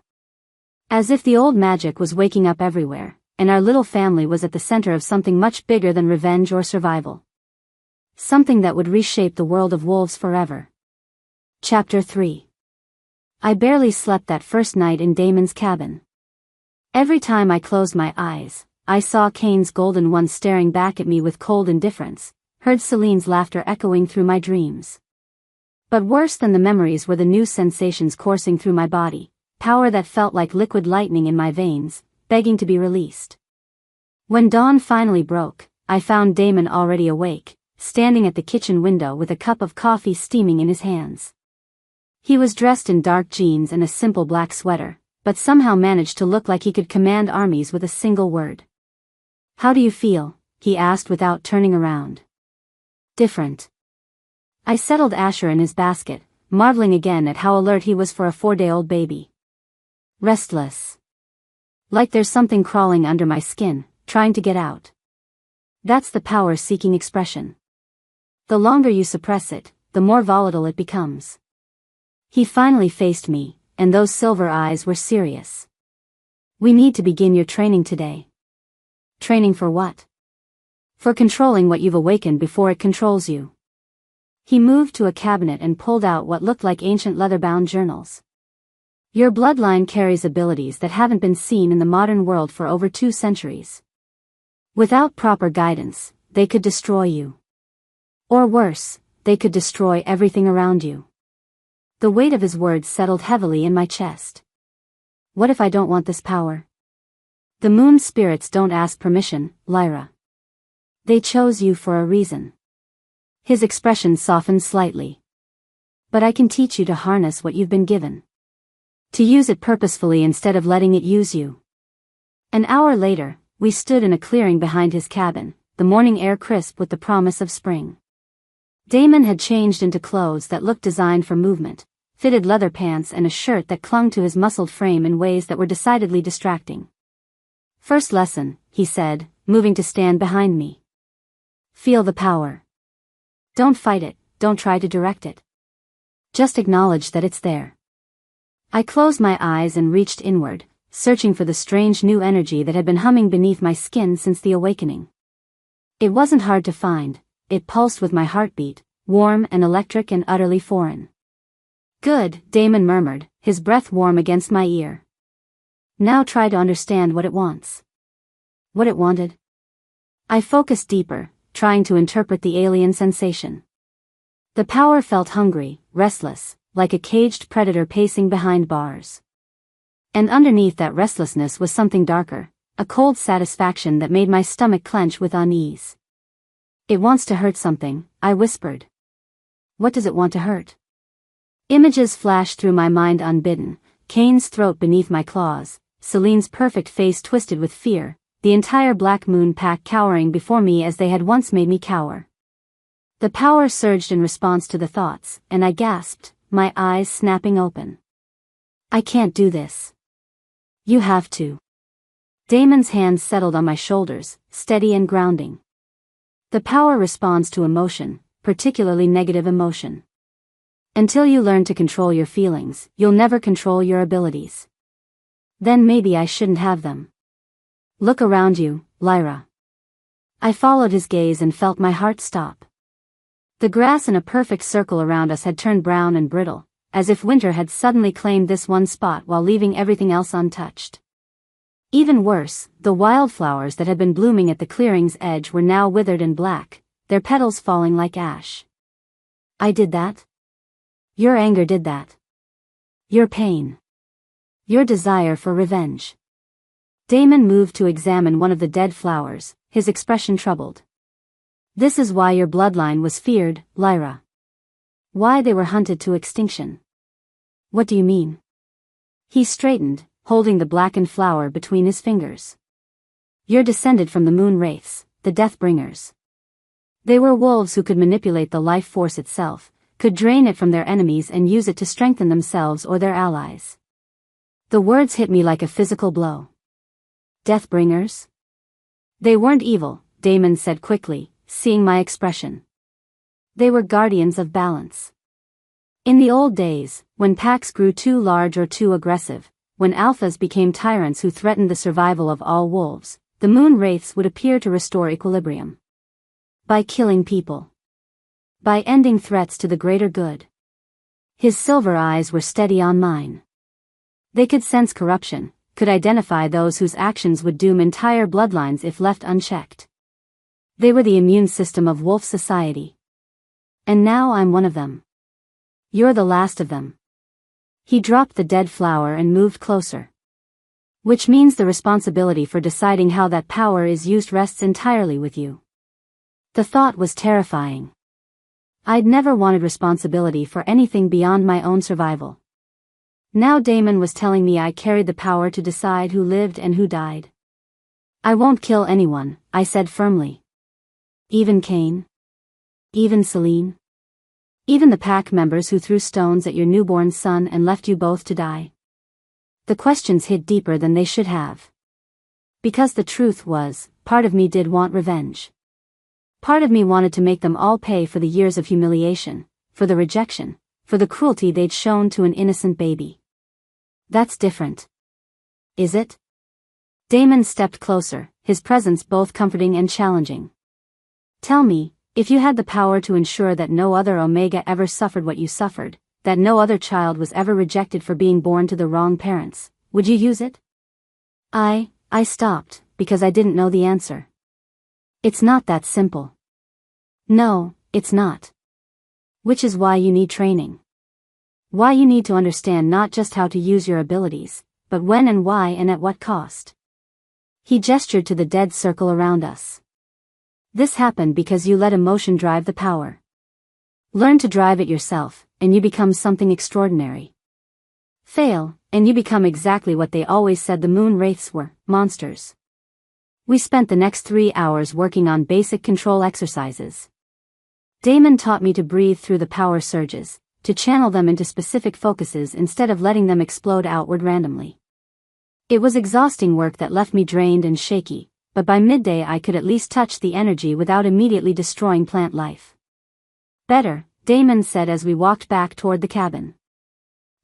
As if the old magic was waking up everywhere, and our little family was at the center of something much bigger than revenge or survival. Something that would reshape the world of wolves forever. Chapter 3. I barely slept that first night in Damon's cabin. Every time I closed my eyes, I saw Kane's golden one staring back at me with cold indifference, heard Celine's laughter echoing through my dreams. But worse than the memories were the new sensations coursing through my body, power that felt like liquid lightning in my veins, begging to be released. When dawn finally broke, I found Damon already awake, standing at the kitchen window with a cup of coffee steaming in his hands. He was dressed in dark jeans and a simple black sweater, but somehow managed to look like he could command armies with a single word. "How do you feel?" he asked without turning around. "Different." I settled Asher in his basket, marveling again at how alert he was for a 4-day-old baby. "Restless. Like there's something crawling under my skin, trying to get out." That's the power-seeking expression. The longer you suppress it, the more volatile it becomes. He finally faced me, and those silver eyes were serious. "We need to begin your training today." "Training for what?" "For controlling what you've awakened before it controls you." He moved to a cabinet and pulled out what looked like ancient leather-bound journals. "Your bloodline carries abilities that haven't been seen in the modern world for over 2 centuries. Without proper guidance, they could destroy you. Or worse, they could destroy everything around you." The weight of his words settled heavily in my chest. "What if I don't want this power?" "The moon spirits don't ask permission, Lyra. They chose you for a reason." His expression softened slightly. "But I can teach you to harness what you've been given. To use it purposefully instead of letting it use you." An hour later, we stood in a clearing behind his cabin, the morning air crisp with the promise of spring. Damon had changed into clothes that looked designed for movement, fitted leather pants and a shirt that clung to his muscled frame in ways that were decidedly distracting. "First lesson," he said, moving to stand behind me. "Feel the power. Don't fight it, don't try to direct it. Just acknowledge that it's there." I closed my eyes and reached inward, searching for the strange new energy that had been humming beneath my skin since the awakening. It wasn't hard to find, it pulsed with my heartbeat, warm and electric and utterly foreign. "Good," Damon murmured, his breath warm against my ear. "Now try to understand what it wants." What it wanted? I focused deeper, trying to interpret the alien sensation. The power felt hungry, restless, like a caged predator pacing behind bars. And underneath that restlessness was something darker, a cold satisfaction that made my stomach clench with unease. "It wants to hurt something," I whispered. "What does it want to hurt?" Images flashed through my mind unbidden, Kane's throat beneath my claws, Celine's perfect face twisted with fear, the entire Black Moon pack cowering before me as they had once made me cower. The power surged in response to the thoughts, and I gasped, my eyes snapping open. "I can't do this." "You have to." Damon's hands settled on my shoulders, steady and grounding. The power responds to emotion, particularly negative emotion. Until you learn to control your feelings, you'll never control your abilities. Then maybe I shouldn't have them. "Look around you, Lyra." I followed his gaze and felt my heart stop. The grass in a perfect circle around us had turned brown and brittle, as if winter had suddenly claimed this one spot while leaving everything else untouched. Even worse, the wildflowers that had been blooming at the clearing's edge were now withered and black, their petals falling like ash. "I did that? Your anger did that. Your pain. Your desire for revenge." Damon moved to examine one of the dead flowers, his expression troubled. "This is why your bloodline was feared, Lyra. Why they were hunted to extinction." "What do you mean?" He straightened, holding the blackened flower between his fingers. "You're descended from the moon wraiths, the Deathbringers. They were wolves who could manipulate the life force itself, could drain it from their enemies and use it to strengthen themselves or their allies." The words hit me like a physical blow. "Deathbringers?" "They weren't evil," Damon said quickly, seeing my expression. "They were guardians of balance. In the old days, when packs grew too large or too aggressive, when alphas became tyrants who threatened the survival of all wolves, the moon wraiths would appear to restore equilibrium. By killing people. By ending threats to the greater good. His silver eyes were steady on mine. They could sense corruption, could identify those whose actions would doom entire bloodlines if left unchecked. They were the immune system of wolf society. And now I'm one of them. You're the last of them. He dropped the dead flower and moved closer. Which means the responsibility for deciding how that power is used rests entirely with you. The thought was terrifying. I'd never wanted responsibility for anything beyond my own survival. Now Damon was telling me I carried the power to decide who lived and who died. I won't kill anyone, I said firmly. Even Cain? Even Celine? Even the pack members who threw stones at your newborn son and left you both to die? The questions hit deeper than they should have. Because the truth was, part of me did want revenge. Part of me wanted to make them all pay for the years of humiliation, for the rejection, for the cruelty they'd shown to an innocent baby. That's different. Is it? Damon stepped closer, his presence both comforting and challenging. Tell me, if you had the power to ensure that no other Omega ever suffered what you suffered, that no other child was ever rejected for being born to the wrong parents, would you use it? I stopped, because I didn't know the answer. It's not that simple. No, it's not. Which is why you need training. Why you need to understand not just how to use your abilities, but when and why and at what cost. He gestured to the dead circle around us. This happened because you let emotion drive the power. Learn to drive it yourself, and you become something extraordinary. Fail, and you become exactly what they always said the moon wraiths were, monsters. We spent the next 3 hours working on basic control exercises. Damon taught me to breathe through the power surges, to channel them into specific focuses instead of letting them explode outward randomly. It was exhausting work that left me drained and shaky, but by midday I could at least touch the energy without immediately destroying plant life. Better, Damon said as we walked back toward the cabin.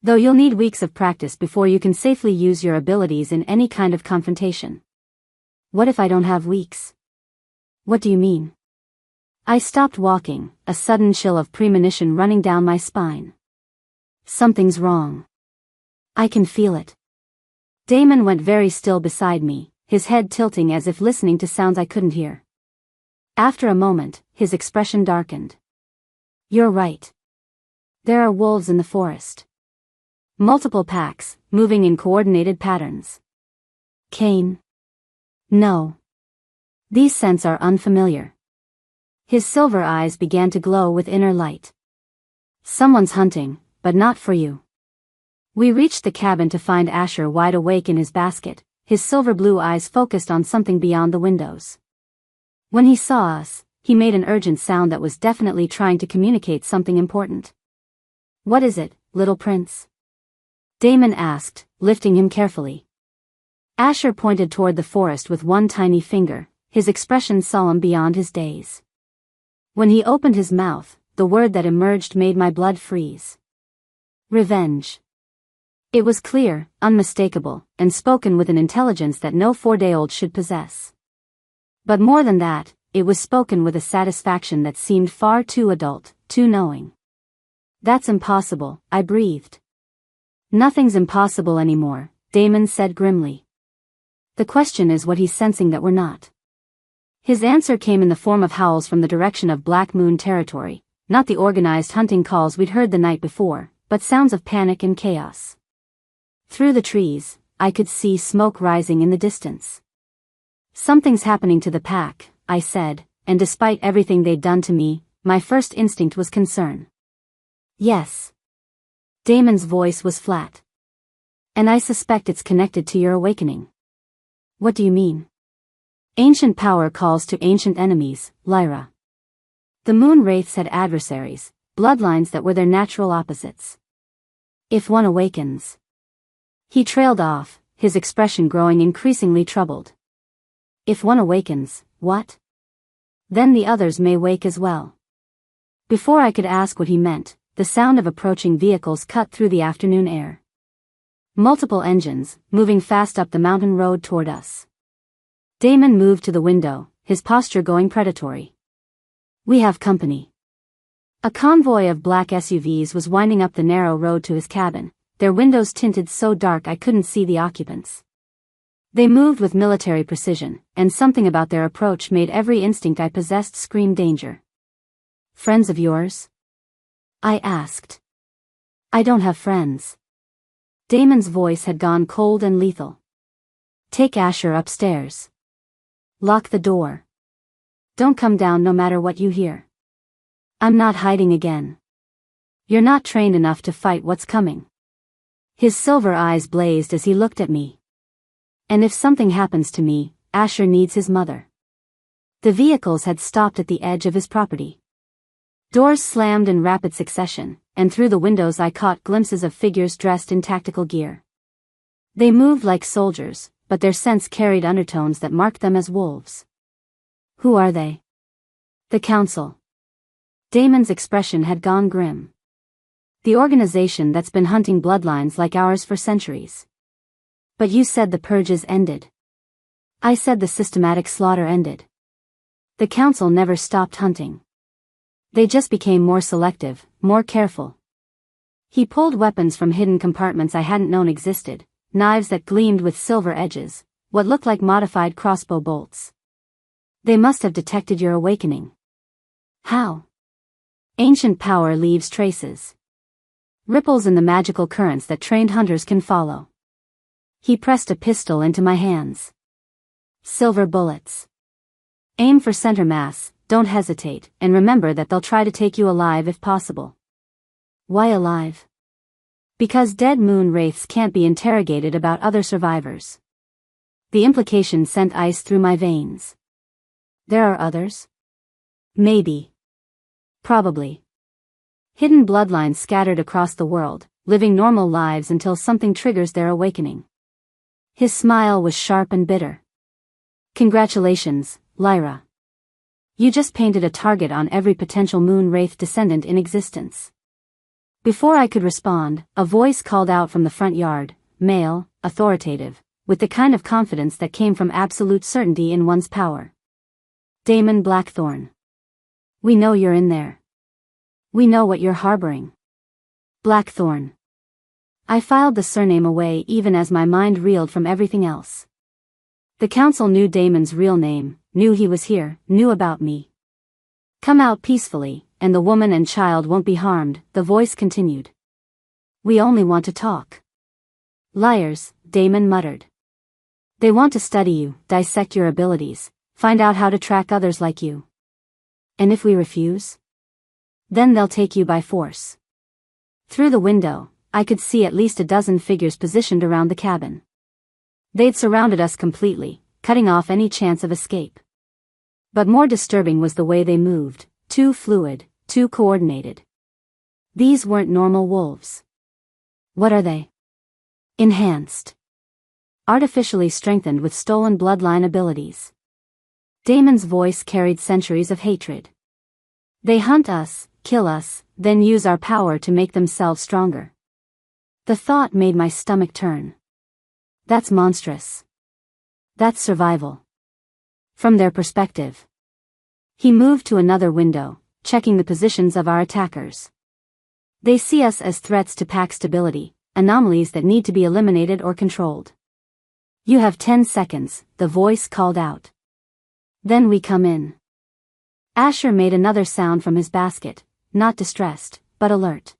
Though you'll need weeks of practice before you can safely use your abilities in any kind of confrontation. What if I don't have weeks? What do you mean? I stopped walking, a sudden chill of premonition running down my spine. Something's wrong. I can feel it. Damon went very still beside me, his head tilting as if listening to sounds I couldn't hear. After a moment, his expression darkened. You're right. There are wolves in the forest. Multiple packs, moving in coordinated patterns. Cain? No. These scents are unfamiliar. His silver eyes began to glow with inner light. Someone's hunting, but not for you. We reached the cabin to find Asher wide awake in his basket, his silver blue eyes focused on something beyond the windows. When he saw us, he made an urgent sound that was definitely trying to communicate something important. What is it, little prince? Damon asked, lifting him carefully. Asher pointed toward the forest with one tiny finger, his expression solemn beyond his days. When he opened his mouth, the word that emerged made my blood freeze. Revenge. It was clear, unmistakable, and spoken with an intelligence that no 4-day-old should possess. But more than that, it was spoken with a satisfaction that seemed far too adult, too knowing. That's impossible, I breathed. Nothing's impossible anymore, Damon said grimly. The question is what he's sensing that we're not. His answer came in the form of howls from the direction of Black Moon territory, not the organized hunting calls we'd heard the night before, but sounds of panic and chaos. Through the trees, I could see smoke rising in the distance. Something's happening to the pack, I said, and despite everything they'd done to me, my first instinct was concern. Yes. Damon's voice was flat. And I suspect it's connected to your awakening. What do you mean? Ancient power calls to ancient enemies, Lyra. The moon wraiths had adversaries, bloodlines that were their natural opposites. If one awakens. He trailed off, his expression growing increasingly troubled. If one awakens, what? Then the others may wake as well. Before I could ask what he meant, the sound of approaching vehicles cut through the afternoon air. Multiple engines, moving fast up the mountain road toward us. Damon moved to the window, his posture going predatory. We have company. A convoy of black SUVs was winding up the narrow road to his cabin, their windows tinted so dark I couldn't see the occupants. They moved with military precision, and something about their approach made every instinct I possessed scream danger. "Friends of yours?" I asked. "I don't have friends." Damon's voice had gone cold and lethal. "Take Asher upstairs. Lock the door. Don't come down no matter what you hear. I'm not hiding again. You're not trained enough to fight what's coming." His silver eyes blazed as he looked at me. "And if something happens to me, Asher needs his mother." The vehicles had stopped at the edge of his property. Doors slammed in rapid succession, and through the windows I caught glimpses of figures dressed in tactical gear. They moved like soldiers, but their scents carried undertones that marked them as wolves. "Who are they?" "The Council." Damon's expression had gone grim. "The organization that's been hunting bloodlines like ours for centuries." "But you said the purges ended." "I said the systematic slaughter ended. The Council never stopped hunting. They just became more selective, more careful." He pulled weapons from hidden compartments I hadn't known existed, knives that gleamed with silver edges, what looked like modified crossbow bolts. "They must have detected your awakening." "How?" "Ancient power leaves traces. Ripples in the magical currents that trained hunters can follow." He pressed a pistol into my hands. "Silver bullets. Aim for center mass, don't hesitate, and remember that they'll try to take you alive if possible." "Why alive?" "Because dead moon wraiths can't be interrogated about other survivors." The implication sent ice through my veins. "There are others?" "Maybe. Probably. Hidden bloodlines scattered across the world, living normal lives until something triggers their awakening." His smile was sharp and bitter. "Congratulations, Lyra. You just painted a target on every potential moon wraith descendant in existence." Before I could respond, a voice called out from the front yard, male, authoritative, with the kind of confidence that came from absolute certainty in one's power. "Damon Blackthorne. We know you're in there. We know what you're harboring." "Blackthorne." I filed the surname away even as my mind reeled from everything else. The Council knew Damon's real name, knew he was here, knew about me. "Come out peacefully, and the woman and child won't be harmed," the voice continued. "We only want to talk." "Liars," Damon muttered. "They want to study you, dissect your abilities, find out how to track others like you. And if we refuse? Then they'll take you by force." Through the window, I could see at least a dozen figures positioned around the cabin. They'd surrounded us completely, cutting off any chance of escape. But more disturbing was the way they moved, too fluid, too coordinated. These weren't normal wolves. "What are they?" "Enhanced. Artificially strengthened with stolen bloodline abilities." Damon's voice carried centuries of hatred. "They hunt us, kill us, then use our power to make themselves stronger." The thought made my stomach turn. That's monstrous. That's survival. From their perspective. He moved to another window, checking the positions of our attackers. "They see us as threats to pack stability, anomalies that need to be eliminated or controlled." "You have 10 seconds, the voice called out. "Then we come in." Asher made another sound from his basket, not distressed, but alert.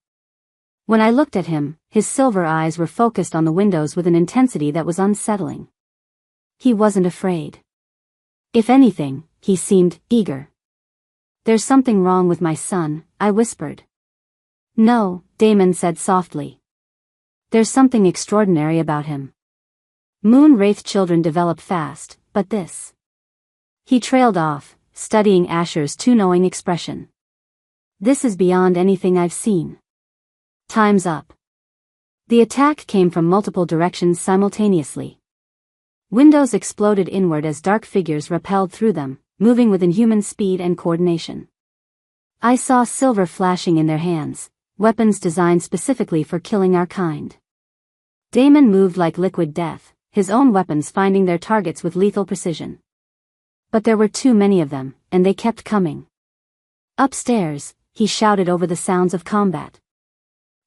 When I looked at him, his silver eyes were focused on the windows with an intensity that was unsettling. He wasn't afraid. If anything, he seemed eager. "There's something wrong with my son," I whispered. "No," Damon said softly. "There's something extraordinary about him. Moon wraith children develop fast, but this..." He trailed off, studying Asher's too knowing expression. "This is beyond anything I've seen. Time's up." The attack came from multiple directions simultaneously. Windows exploded inward as dark figures rappelled through them, moving with inhuman speed and coordination. I saw silver flashing in their hands, weapons designed specifically for killing our kind. Damon moved like liquid death, his own weapons finding their targets with lethal precision. But there were too many of them, and they kept coming. Upstairs, he shouted over the sounds of combat.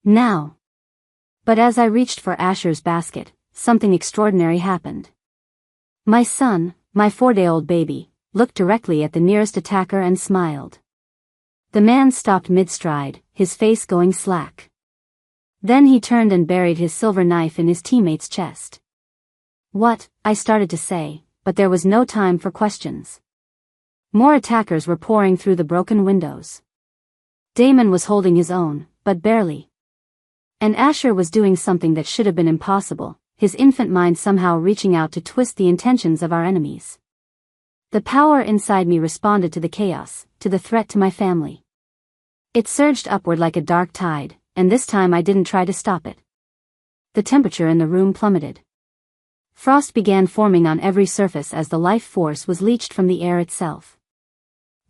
Now! But as I reached for Asher's basket, something extraordinary happened. My son, my 4-day-old baby, looked directly at the nearest attacker and smiled. The man stopped mid-stride, his face going slack. Then he turned and buried his silver knife in his teammate's chest. What? I started to say, but there was no time for questions. More attackers were pouring through the broken windows. Damon was holding his own, but barely. And Asher was doing something that should have been impossible, his infant mind somehow reaching out to twist the intentions of our enemies. The power inside me responded to the chaos, to the threat to my family. It surged upward like a dark tide, and this time I didn't try to stop it. The temperature in the room plummeted. Frost began forming on every surface as the life force was leached from the air itself.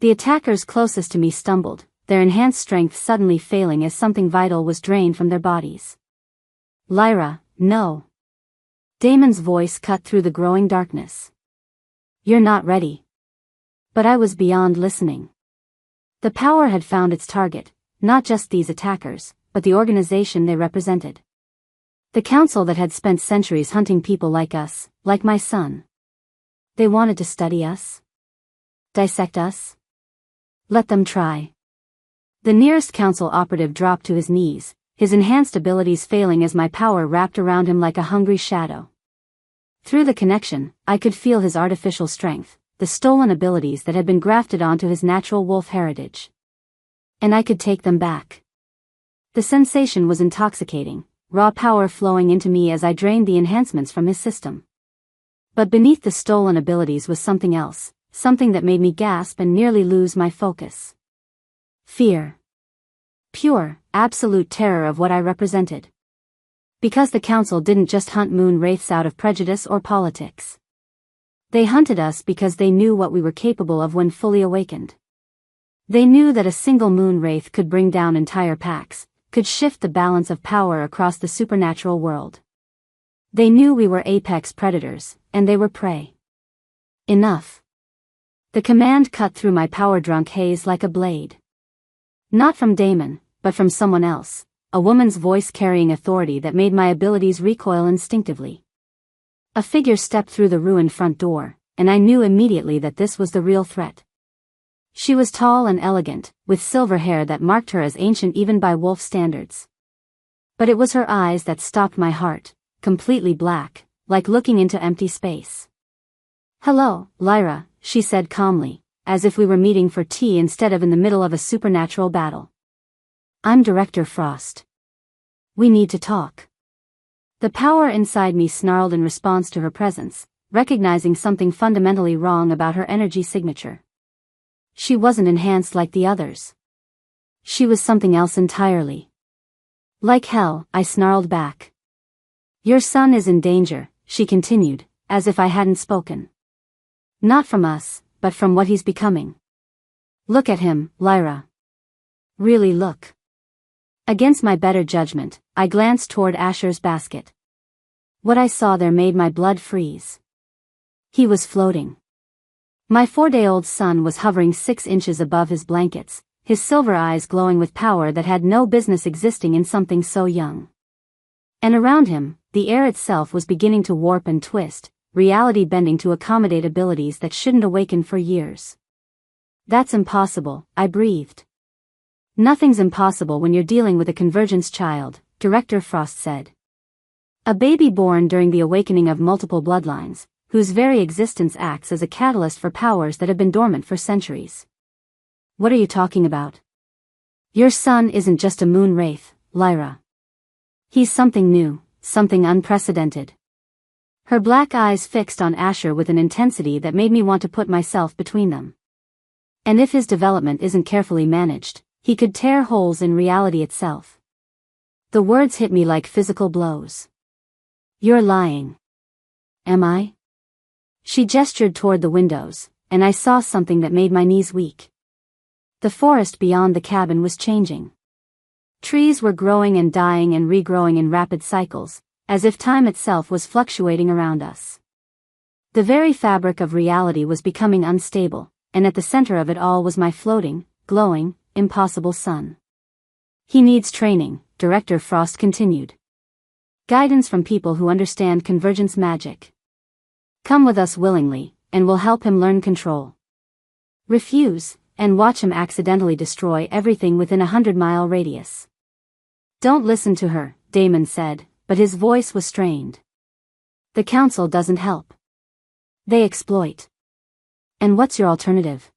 The attackers closest to me stumbled, their enhanced strength suddenly failing as something vital was drained from their bodies. Lyra, no. Damon's voice cut through the growing darkness. You're not ready. But I was beyond listening. The power had found its target, not just these attackers, but the organization they represented. The council that had spent centuries hunting people like us, like my son. They wanted to study us? Dissect us? Let them try. The nearest council operative dropped to his knees, his enhanced abilities failing as my power wrapped around him like a hungry shadow. Through the connection, I could feel his artificial strength, the stolen abilities that had been grafted onto his natural wolf heritage. And I could take them back. The sensation was intoxicating, raw power flowing into me as I drained the enhancements from his system. But beneath the stolen abilities was something else, something that made me gasp and nearly lose my focus. Fear. Pure, absolute terror of what I represented. Because the council didn't just hunt moon wraiths out of prejudice or politics. They hunted us because they knew what we were capable of when fully awakened. They knew that a single moon wraith could bring down entire packs, could shift the balance of power across the supernatural world. They knew we were apex predators, and they were prey. Enough. The command cut through my power-drunk haze like a blade. Not from Damon, but from someone else, a woman's voice carrying authority that made my abilities recoil instinctively. A figure stepped through the ruined front door, and I knew immediately that this was the real threat. She was tall and elegant, with silver hair that marked her as ancient even by wolf standards. But it was her eyes that stopped my heart, completely black, like looking into empty space. Hello, Lyra, she said calmly, as if we were meeting for tea instead of in the middle of a supernatural battle. I'm Director Frost. We need to talk. The power inside me snarled in response to her presence, recognizing something fundamentally wrong about her energy signature. She wasn't enhanced like the others. She was something else entirely. Like hell, I snarled back. Your son is in danger, she continued, as if I hadn't spoken. Not from us, but from what he's becoming. Look at him, Lyra. Really look. Against my better judgment, I glanced toward Asher's basket. What I saw there made my blood freeze. He was floating. My 4-day-old son was hovering 6 inches above his blankets, his silver eyes glowing with power that had no business existing in something so young. And around him, the air itself was beginning to warp and twist, reality bending to accommodate abilities that shouldn't awaken for years. That's impossible, I breathed. Nothing's impossible when you're dealing with a convergence child, Director Frost said. A baby born during the awakening of multiple bloodlines, whose very existence acts as a catalyst for powers that have been dormant for centuries. What are you talking about? Your son isn't just a moon wraith, Lyra. He's something new, something unprecedented. Her black eyes fixed on Asher with an intensity that made me want to put myself between them. And if his development isn't carefully managed, he could tear holes in reality itself. The words hit me like physical blows. You're lying. Am I? She gestured toward the windows, and I saw something that made my knees weak. The forest beyond the cabin was changing. Trees were growing and dying and regrowing in rapid cycles, as if time itself was fluctuating around us. The very fabric of reality was becoming unstable, and at the center of it all was my floating, glowing, impossible son. He needs training, Director Frost continued. Guidance from people who understand convergence magic. Come with us willingly, and we'll help him learn control. Refuse, and watch him accidentally destroy everything within a 100-mile radius. Don't listen to her, Damon said, but his voice was strained. The council doesn't help. They exploit. And what's your alternative?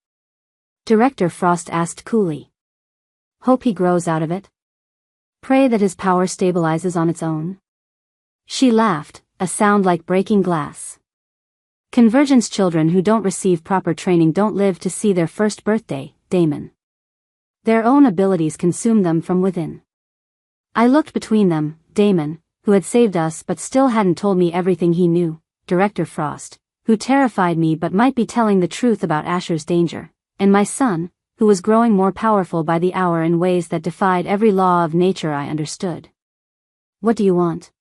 Director Frost asked coolly. Hope he grows out of it? Pray that his power stabilizes on its own? She laughed, a sound like breaking glass. Convergence children who don't receive proper training don't live to see their first birthday, Damon. Their own abilities consume them from within. I looked between them, Damon, who had saved us but still hadn't told me everything he knew, Director Frost, who terrified me but might be telling the truth about Asher's danger, and my son, who was growing more powerful by the hour in ways that defied every law of nature I understood. What do you want?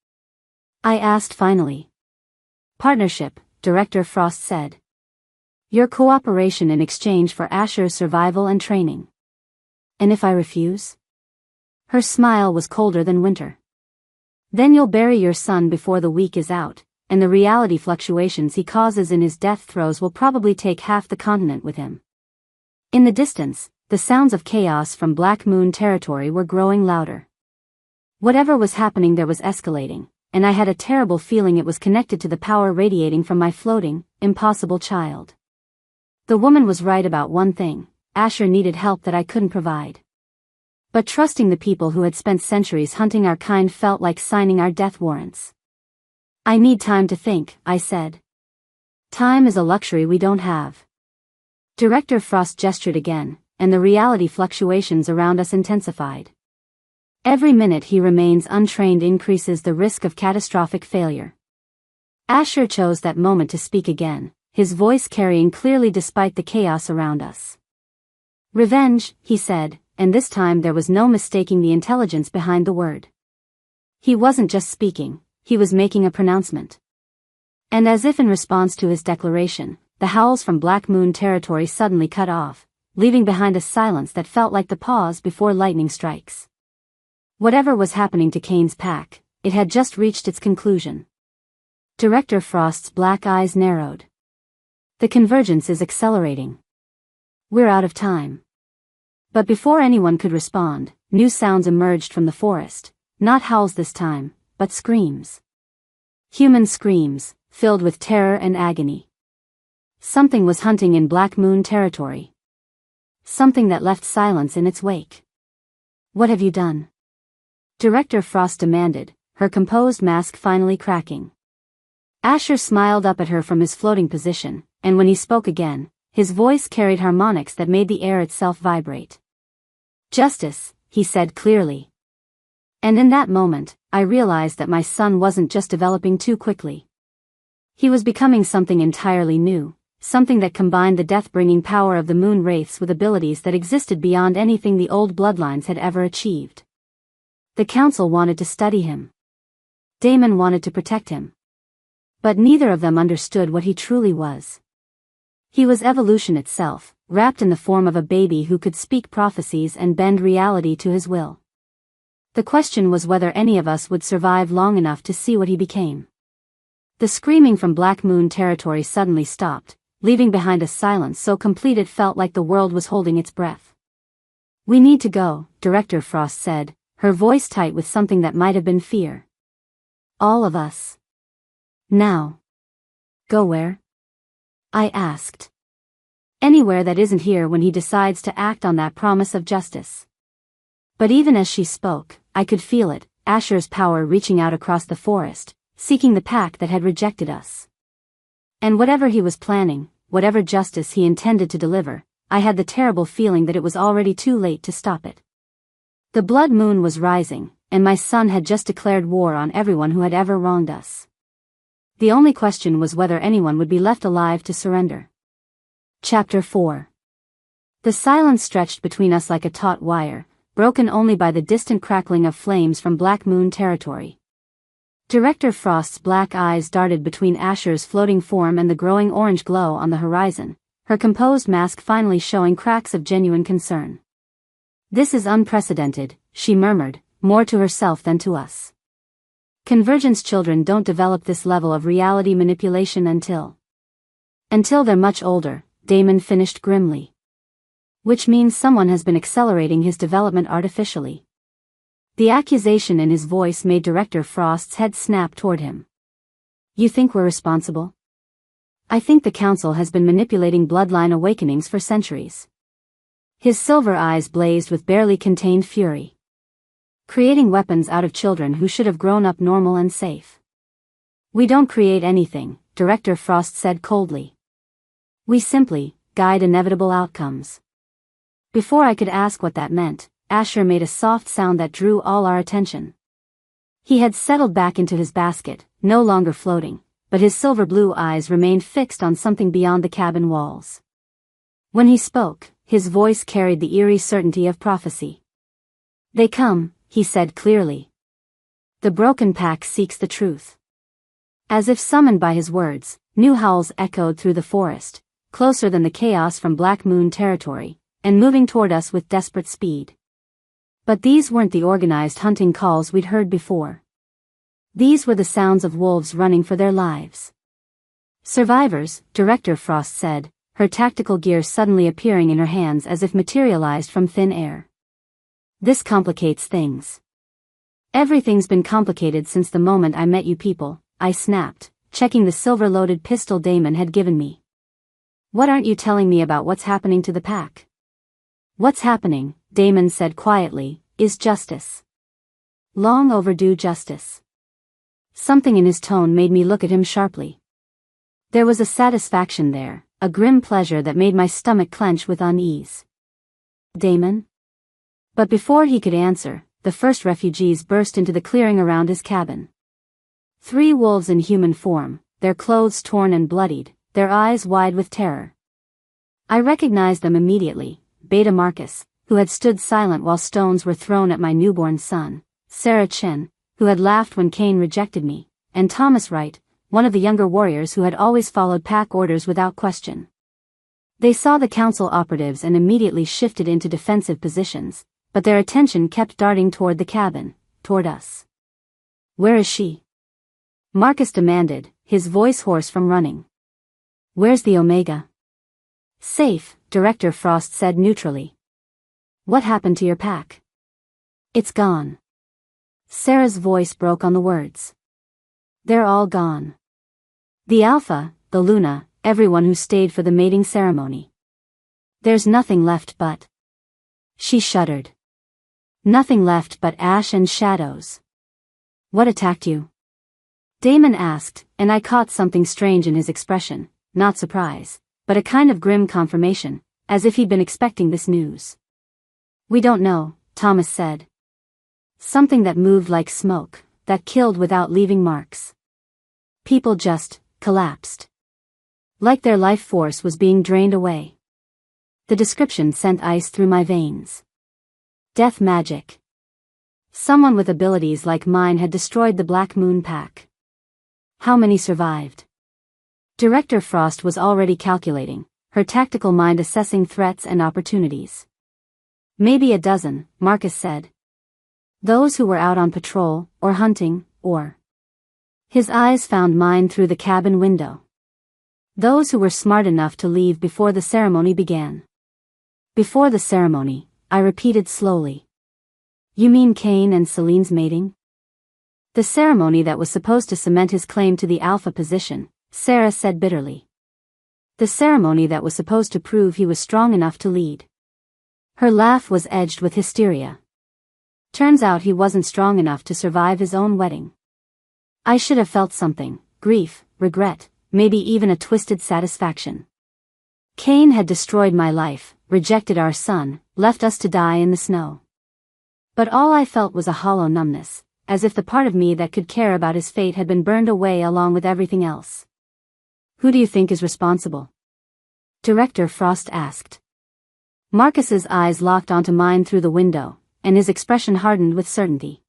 I asked finally. Partnership, Director Frost said. Your cooperation in exchange for Asher's survival and training. And if I refuse? Her smile was colder than winter. Then you'll bury your son before the week is out, and the reality fluctuations he causes in his death throes will probably take half the continent with him. In the distance, the sounds of chaos from Black Moon territory were growing louder. Whatever was happening there was escalating, and I had a terrible feeling it was connected to the power radiating from my floating, impossible child. The woman was right about one thing: Asher needed help that I couldn't provide. But trusting the people who had spent centuries hunting our kind felt like signing our death warrants. I need time to think, I said. Time is a luxury we don't have. Director Frost gestured again, and the reality fluctuations around us intensified. Every minute he remains untrained increases the risk of catastrophic failure. Asher chose that moment to speak again, his voice carrying clearly despite the chaos around us. Revenge, he said, and this time there was no mistaking the intelligence behind the word. He wasn't just speaking, he was making a pronouncement. And as if in response to his declaration, the howls from Black Moon territory suddenly cut off, leaving behind a silence that felt like the pause before lightning strikes. Whatever was happening to Kane's pack, it had just reached its conclusion. Director Frost's black eyes narrowed. The convergence is accelerating. We're out of time. But before anyone could respond, new sounds emerged from the forest, not howls this time, but screams. Human screams, filled with terror and agony. Something was hunting in Black Moon territory. Something that left silence in its wake. What have you done? Director Frost demanded, her composed mask finally cracking. Asher smiled up at her from his floating position, and when he spoke again, his voice carried harmonics that made the air itself vibrate. Justice, he said clearly. And in that moment, I realized that my son wasn't just developing too quickly. He was becoming something entirely new, something that combined the death-bringing power of the moon wraiths with abilities that existed beyond anything the old bloodlines had ever achieved. The council wanted to study him. Damon wanted to protect him. But neither of them understood what he truly was. He was evolution itself, wrapped in the form of a baby who could speak prophecies and bend reality to his will. The question was whether any of us would survive long enough to see what he became. The screaming from Black Moon territory suddenly stopped, leaving behind a silence so complete it felt like the world was holding its breath. We need to go, Director Frost said, her voice tight with something that might have been fear. All of us. Now. Go where? I asked. Anywhere that isn't here when he decides to act on that promise of justice. But even as she spoke, I could feel it, Asher's power reaching out across the forest, seeking the pack that had rejected us. And whatever he was planning, whatever justice he intended to deliver, I had the terrible feeling that it was already too late to stop it. The blood moon was rising, and my son had just declared war on everyone who had ever wronged us. The only question was whether anyone would be left alive to surrender. Chapter 4. The silence stretched between us like a taut wire, broken only by the distant crackling of flames from Black Moon territory. Director Frost's black eyes darted between Asher's floating form and the growing orange glow on the horizon, her composed mask finally showing cracks of genuine concern. This is unprecedented, she murmured, more to herself than to us. Convergence children don't develop this level of reality manipulation until they're much older, Damon finished grimly. Which means someone has been accelerating his development artificially. The accusation in his voice made Director Frost's head snap toward him. You think we're responsible? I think the Council has been manipulating bloodline awakenings for centuries. His silver eyes blazed with barely contained fury. Creating weapons out of children who should have grown up normal and safe. We don't create anything, Director Frost said coldly. We simply guide inevitable outcomes. Before I could ask what that meant, Asher made a soft sound that drew all our attention. He had settled back into his basket, no longer floating, but his silver blue eyes remained fixed on something beyond the cabin walls. When he spoke, his voice carried the eerie certainty of prophecy. They come, he said clearly. The broken pack seeks the truth. As if summoned by his words, new howls echoed through the forest, closer than the chaos from Black Moon territory, and moving toward us with desperate speed. But these weren't the organized hunting calls we'd heard before. These were the sounds of wolves running for their lives. Survivors, Director Frost said, her tactical gear suddenly appearing in her hands as if materialized from thin air. This complicates things. Everything's been complicated since the moment I met you people, I snapped, checking the silver-loaded pistol Damon had given me. What aren't you telling me about what's happening to the pack? What's happening, Damon said quietly, is justice. Long overdue justice. Something in his tone made me look at him sharply. There was a satisfaction there, a grim pleasure that made my stomach clench with unease. Damon? But before he could answer, the first refugees burst into the clearing around his cabin. 3 wolves in human form, their clothes torn and bloodied, their eyes wide with terror. I recognized them immediately, Beta Marcus, who had stood silent while stones were thrown at my newborn son, Sarah Chen, who had laughed when Cain rejected me, and Thomas Wright, one of the younger warriors who had always followed pack orders without question. They saw the council operatives and immediately shifted into defensive positions, but their attention kept darting toward the cabin, toward us. Where is she? Marcus demanded, his voice hoarse from running. Where's the Omega? Safe, Director Frost said neutrally. What happened to your pack? It's gone. Sarah's voice broke on the words. They're all gone. The Alpha, the Luna, everyone who stayed for the mating ceremony. There's nothing left but... She shuddered. Nothing left but ash and shadows. What attacked you? Damon asked, and I caught something strange in his expression, not surprise, but a kind of grim confirmation, as if he'd been expecting this news. We don't know, Thomas said. Something that moved like smoke, that killed without leaving marks. People just collapsed. Like their life force was being drained away. The description sent ice through my veins. Death magic. Someone with abilities like mine had destroyed the Black Moon pack. How many survived? Director Frost was already calculating, her tactical mind assessing threats and opportunities. Maybe a dozen, Marcus said. Those who were out on patrol, or hunting, or... His eyes found mine through the cabin window. Those who were smart enough to leave before the ceremony began. Before the ceremony, I repeated slowly. You mean Cain and Celine's mating? The ceremony that was supposed to cement his claim to the Alpha position, Sarah said bitterly. The ceremony that was supposed to prove he was strong enough to lead. Her laugh was edged with hysteria. Turns out he wasn't strong enough to survive his own wedding. I should have felt something, grief, regret, maybe even a twisted satisfaction. Cain had destroyed my life, rejected our son, left us to die in the snow. But all I felt was a hollow numbness, as if the part of me that could care about his fate had been burned away along with everything else. Who do you think is responsible? Director Frost asked. Marcus's eyes locked onto mine through the window, and his expression hardened with certainty.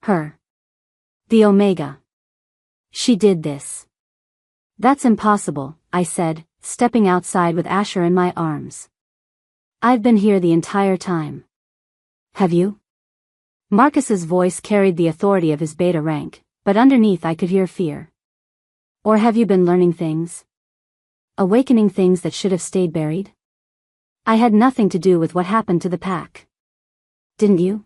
Her. The Omega. She did this. That's impossible, I said, stepping outside with Asher in my arms. I've been here the entire time. Have you? Marcus's voice carried the authority of his beta rank, but underneath I could hear fear. Or have you been learning things? Awakening things that should have stayed buried? I had nothing to do with what happened to the pack. Didn't you?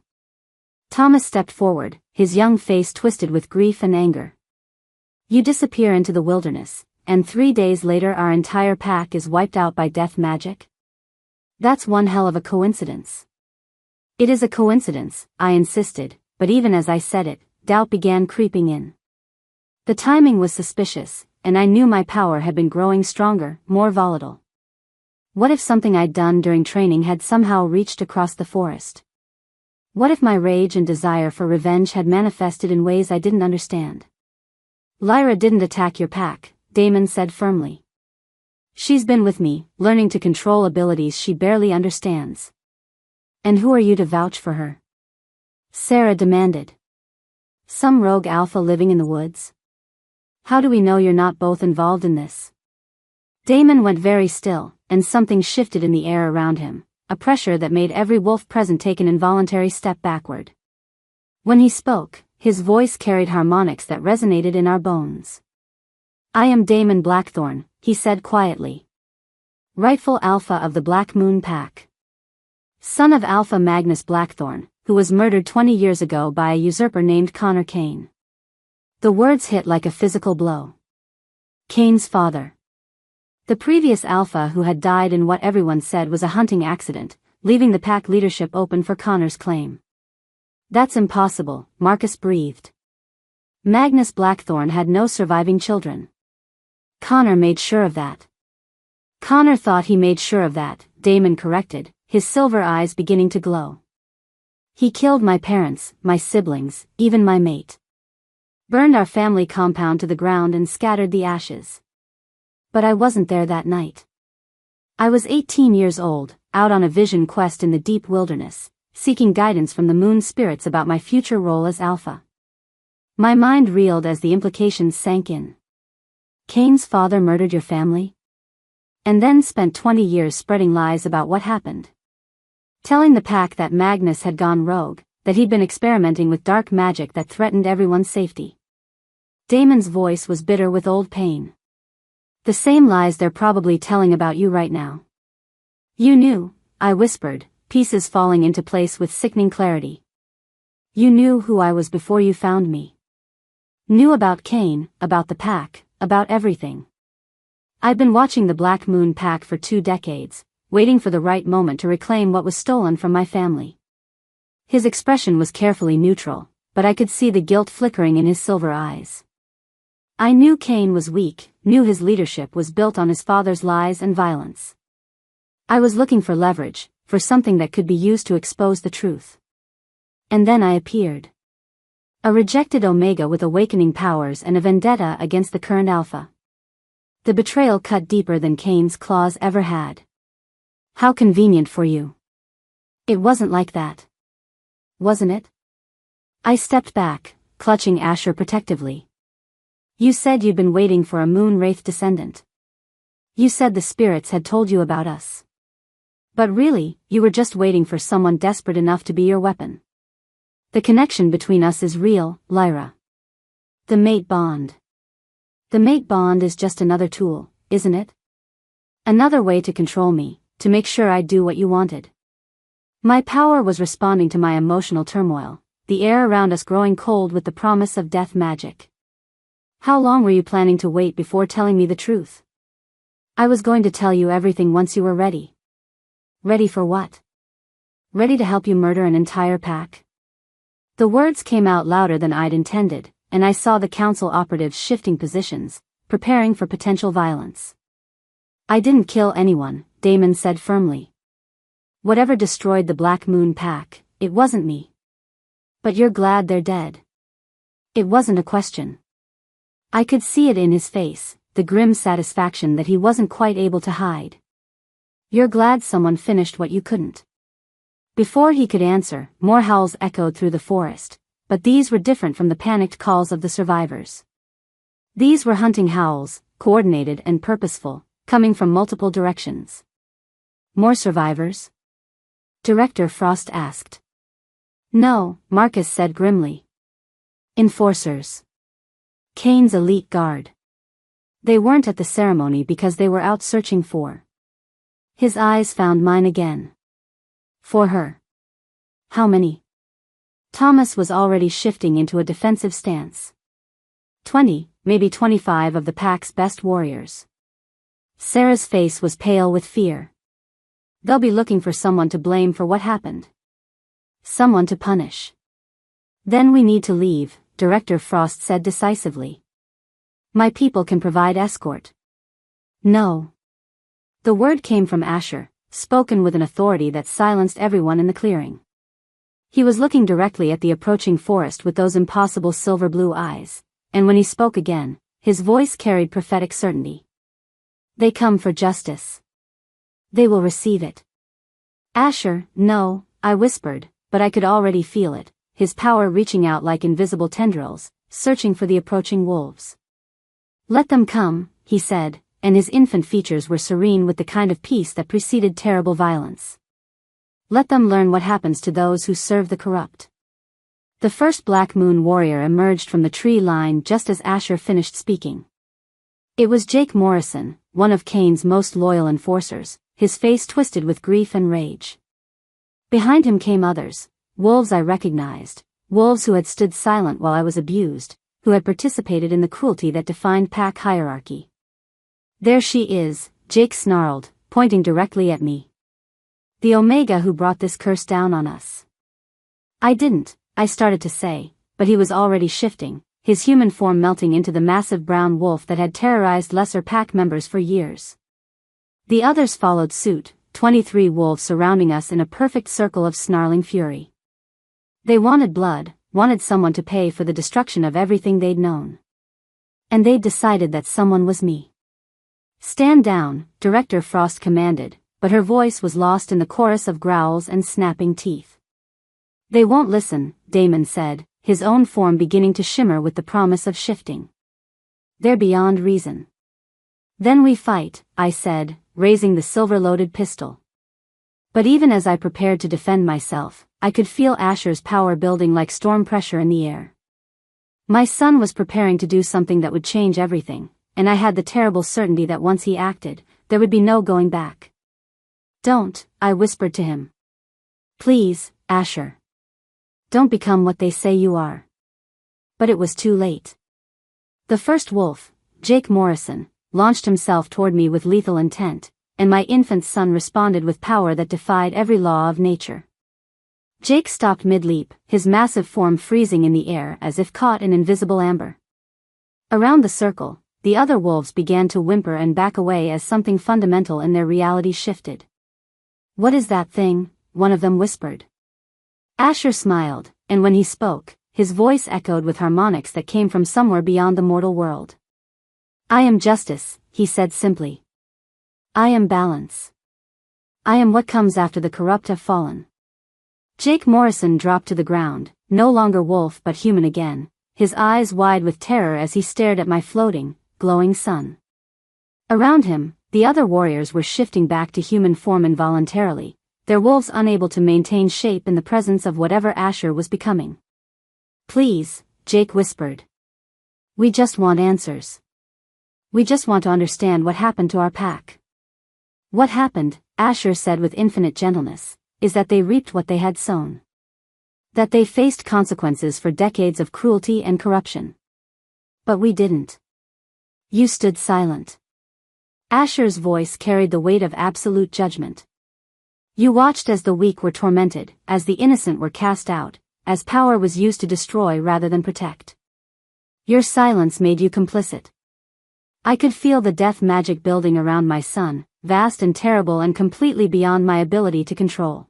Thomas stepped forward, his young face twisted with grief and anger. You disappear into the wilderness, and 3 days later our entire pack is wiped out by death magic? That's one hell of a coincidence. It is a coincidence, I insisted, but even as I said it, doubt began creeping in. The timing was suspicious, and I knew my power had been growing stronger, more volatile. What if something I'd done during training had somehow reached across the forest? What if my rage and desire for revenge had manifested in ways I didn't understand? Lyra didn't attack your pack, Damon said firmly. She's been with me, learning to control abilities she barely understands. And who are you to vouch for her? Sarah demanded. Some rogue alpha living in the woods? How do we know you're not both involved in this? Damon went very still, and something shifted in the air around him, a pressure that made every wolf present take an involuntary step backward. When he spoke, his voice carried harmonics that resonated in our bones. I am Damon Blackthorn, he said quietly. Rightful alpha of the Black Moon Pack. Son of Alpha Magnus Blackthorn, who was murdered 20 years ago by a usurper named Connor Kane. The words hit like a physical blow. Kane's father. The previous alpha who had died in what everyone said was a hunting accident, leaving the pack leadership open for Connor's claim. That's impossible, Marcus breathed. Magnus Blackthorn had no surviving children. Connor made sure of that. Connor thought he made sure of that, Damon corrected, his silver eyes beginning to glow. He killed my parents, my siblings, even my mate. Burned our family compound to the ground and scattered the ashes. But I wasn't there that night. I was 18 years old, out on a vision quest in the deep wilderness, seeking guidance from the moon spirits about my future role as Alpha. My mind reeled as the implications sank in. Kane's father murdered your family? And then spent 20 years spreading lies about what happened. Telling the pack that Magnus had gone rogue, that he'd been experimenting with dark magic that threatened everyone's safety. Damon's voice was bitter with old pain. The same lies they're probably telling about you right now. You knew, I whispered, pieces falling into place with sickening clarity. You knew who I was before you found me. Knew about Kane, about the pack, about everything. I'd been watching the Black Moon Pack for 2 decades, waiting for the right moment to reclaim what was stolen from my family. His expression was carefully neutral, but I could see the guilt flickering in his silver eyes. I knew Kane was weak, knew his leadership was built on his father's lies and violence. I was looking for leverage, for something that could be used to expose the truth. And then I appeared. A rejected Omega with awakening powers and a vendetta against the current Alpha. The betrayal cut deeper than Kane's claws ever had. How convenient for you. It wasn't like that. Wasn't it? I stepped back, clutching Asher protectively. You said you'd been waiting for a moon wraith descendant. You said the spirits had told you about us. But really, you were just waiting for someone desperate enough to be your weapon. The connection between us is real, Lyra. The mate bond. The mate bond is just another tool, isn't it? Another way to control me, to make sure I'd do what you wanted. My power was responding to my emotional turmoil, the air around us growing cold with the promise of death magic. How long were you planning to wait before telling me the truth? I was going to tell you everything once you were ready. Ready for what? Ready to help you murder an entire pack? The words came out louder than I'd intended, and I saw the council operatives shifting positions, preparing for potential violence. I didn't kill anyone, Damon said firmly. Whatever destroyed the Black Moon Pack, it wasn't me. But you're glad they're dead. It wasn't a question. I could see it in his face, the grim satisfaction that he wasn't quite able to hide. You're glad someone finished what you couldn't. Before he could answer, more howls echoed through the forest, but these were different from the panicked calls of the survivors. These were hunting howls, coordinated and purposeful, coming from multiple directions. More survivors? Director Frost asked. No, Marcus said grimly. Enforcers. Kane's elite guard. They weren't at the ceremony because they were out searching for. His eyes found mine again. For her. How many? Thomas was already shifting into a defensive stance. 20, maybe 25 of the pack's best warriors. Sarah's face was pale with fear. They'll be looking for someone to blame for what happened. Someone to punish. Then we need to leave, Director Frost said decisively. My people can provide escort. No. The word came from Asher, spoken with an authority that silenced everyone in the clearing. He was looking directly at the approaching forest with those impossible silver-blue eyes, and when he spoke again, his voice carried prophetic certainty. They come for justice. They will receive it. Asher, no, I whispered, but I could already feel it, his power reaching out like invisible tendrils, searching for the approaching wolves. Let them come, he said, and his infant features were serene with the kind of peace that preceded terrible violence. Let them learn what happens to those who serve the corrupt. The first Black Moon warrior emerged from the tree line just as Asher finished speaking. It was Jake Morrison, one of Kane's most loyal enforcers, his face twisted with grief and rage. Behind him came others, wolves I recognized, wolves who had stood silent while I was abused, who had participated in the cruelty that defined pack hierarchy. There she is, Jake snarled, pointing directly at me. The Omega who brought this curse down on us. I didn't, I started to say, but he was already shifting, his human form melting into the massive brown wolf that had terrorized lesser pack members for years. The others followed suit, 23 wolves surrounding us in a perfect circle of snarling fury. They wanted blood, wanted someone to pay for the destruction of everything they'd known. And they'd decided that someone was me. Stand down, Director Frost commanded, but her voice was lost in the chorus of growls and snapping teeth. They won't listen, Damon said, his own form beginning to shimmer with the promise of shifting. They're beyond reason. Then we fight, I said, raising the silver-loaded pistol. But even as I prepared to defend myself, I could feel Asher's power building like storm pressure in the air. My son was preparing to do something that would change everything, and I had the terrible certainty that once he acted, there would be no going back. Don't, I whispered to him. Please, Asher. Don't become what they say you are. But it was too late. The first wolf, Jake Morrison, launched himself toward me with lethal intent, and my infant son responded with power that defied every law of nature. Jake stopped mid-leap, his massive form freezing in the air as if caught in invisible amber. Around the circle, the other wolves began to whimper and back away as something fundamental in their reality shifted. What is that thing? One of them whispered. Asher smiled, and when he spoke, his voice echoed with harmonics that came from somewhere beyond the mortal world. I am justice, he said simply. I am balance. I am what comes after the corrupt have fallen. Jake Morrison dropped to the ground, no longer wolf but human again, his eyes wide with terror as he stared at my floating, glowing son. Around him, the other warriors were shifting back to human form involuntarily, their wolves unable to maintain shape in the presence of whatever Asher was becoming. Please, Jake whispered. We just want answers. We just want to understand what happened to our pack. What happened, Asher said with infinite gentleness, is that they reaped what they had sown. That they faced consequences for decades of cruelty and corruption. But we didn't. You stood silent. Asher's voice carried the weight of absolute judgment. You watched as the weak were tormented, as the innocent were cast out, as power was used to destroy rather than protect. Your silence made you complicit. I could feel the death magic building around my son, vast and terrible and completely beyond my ability to control.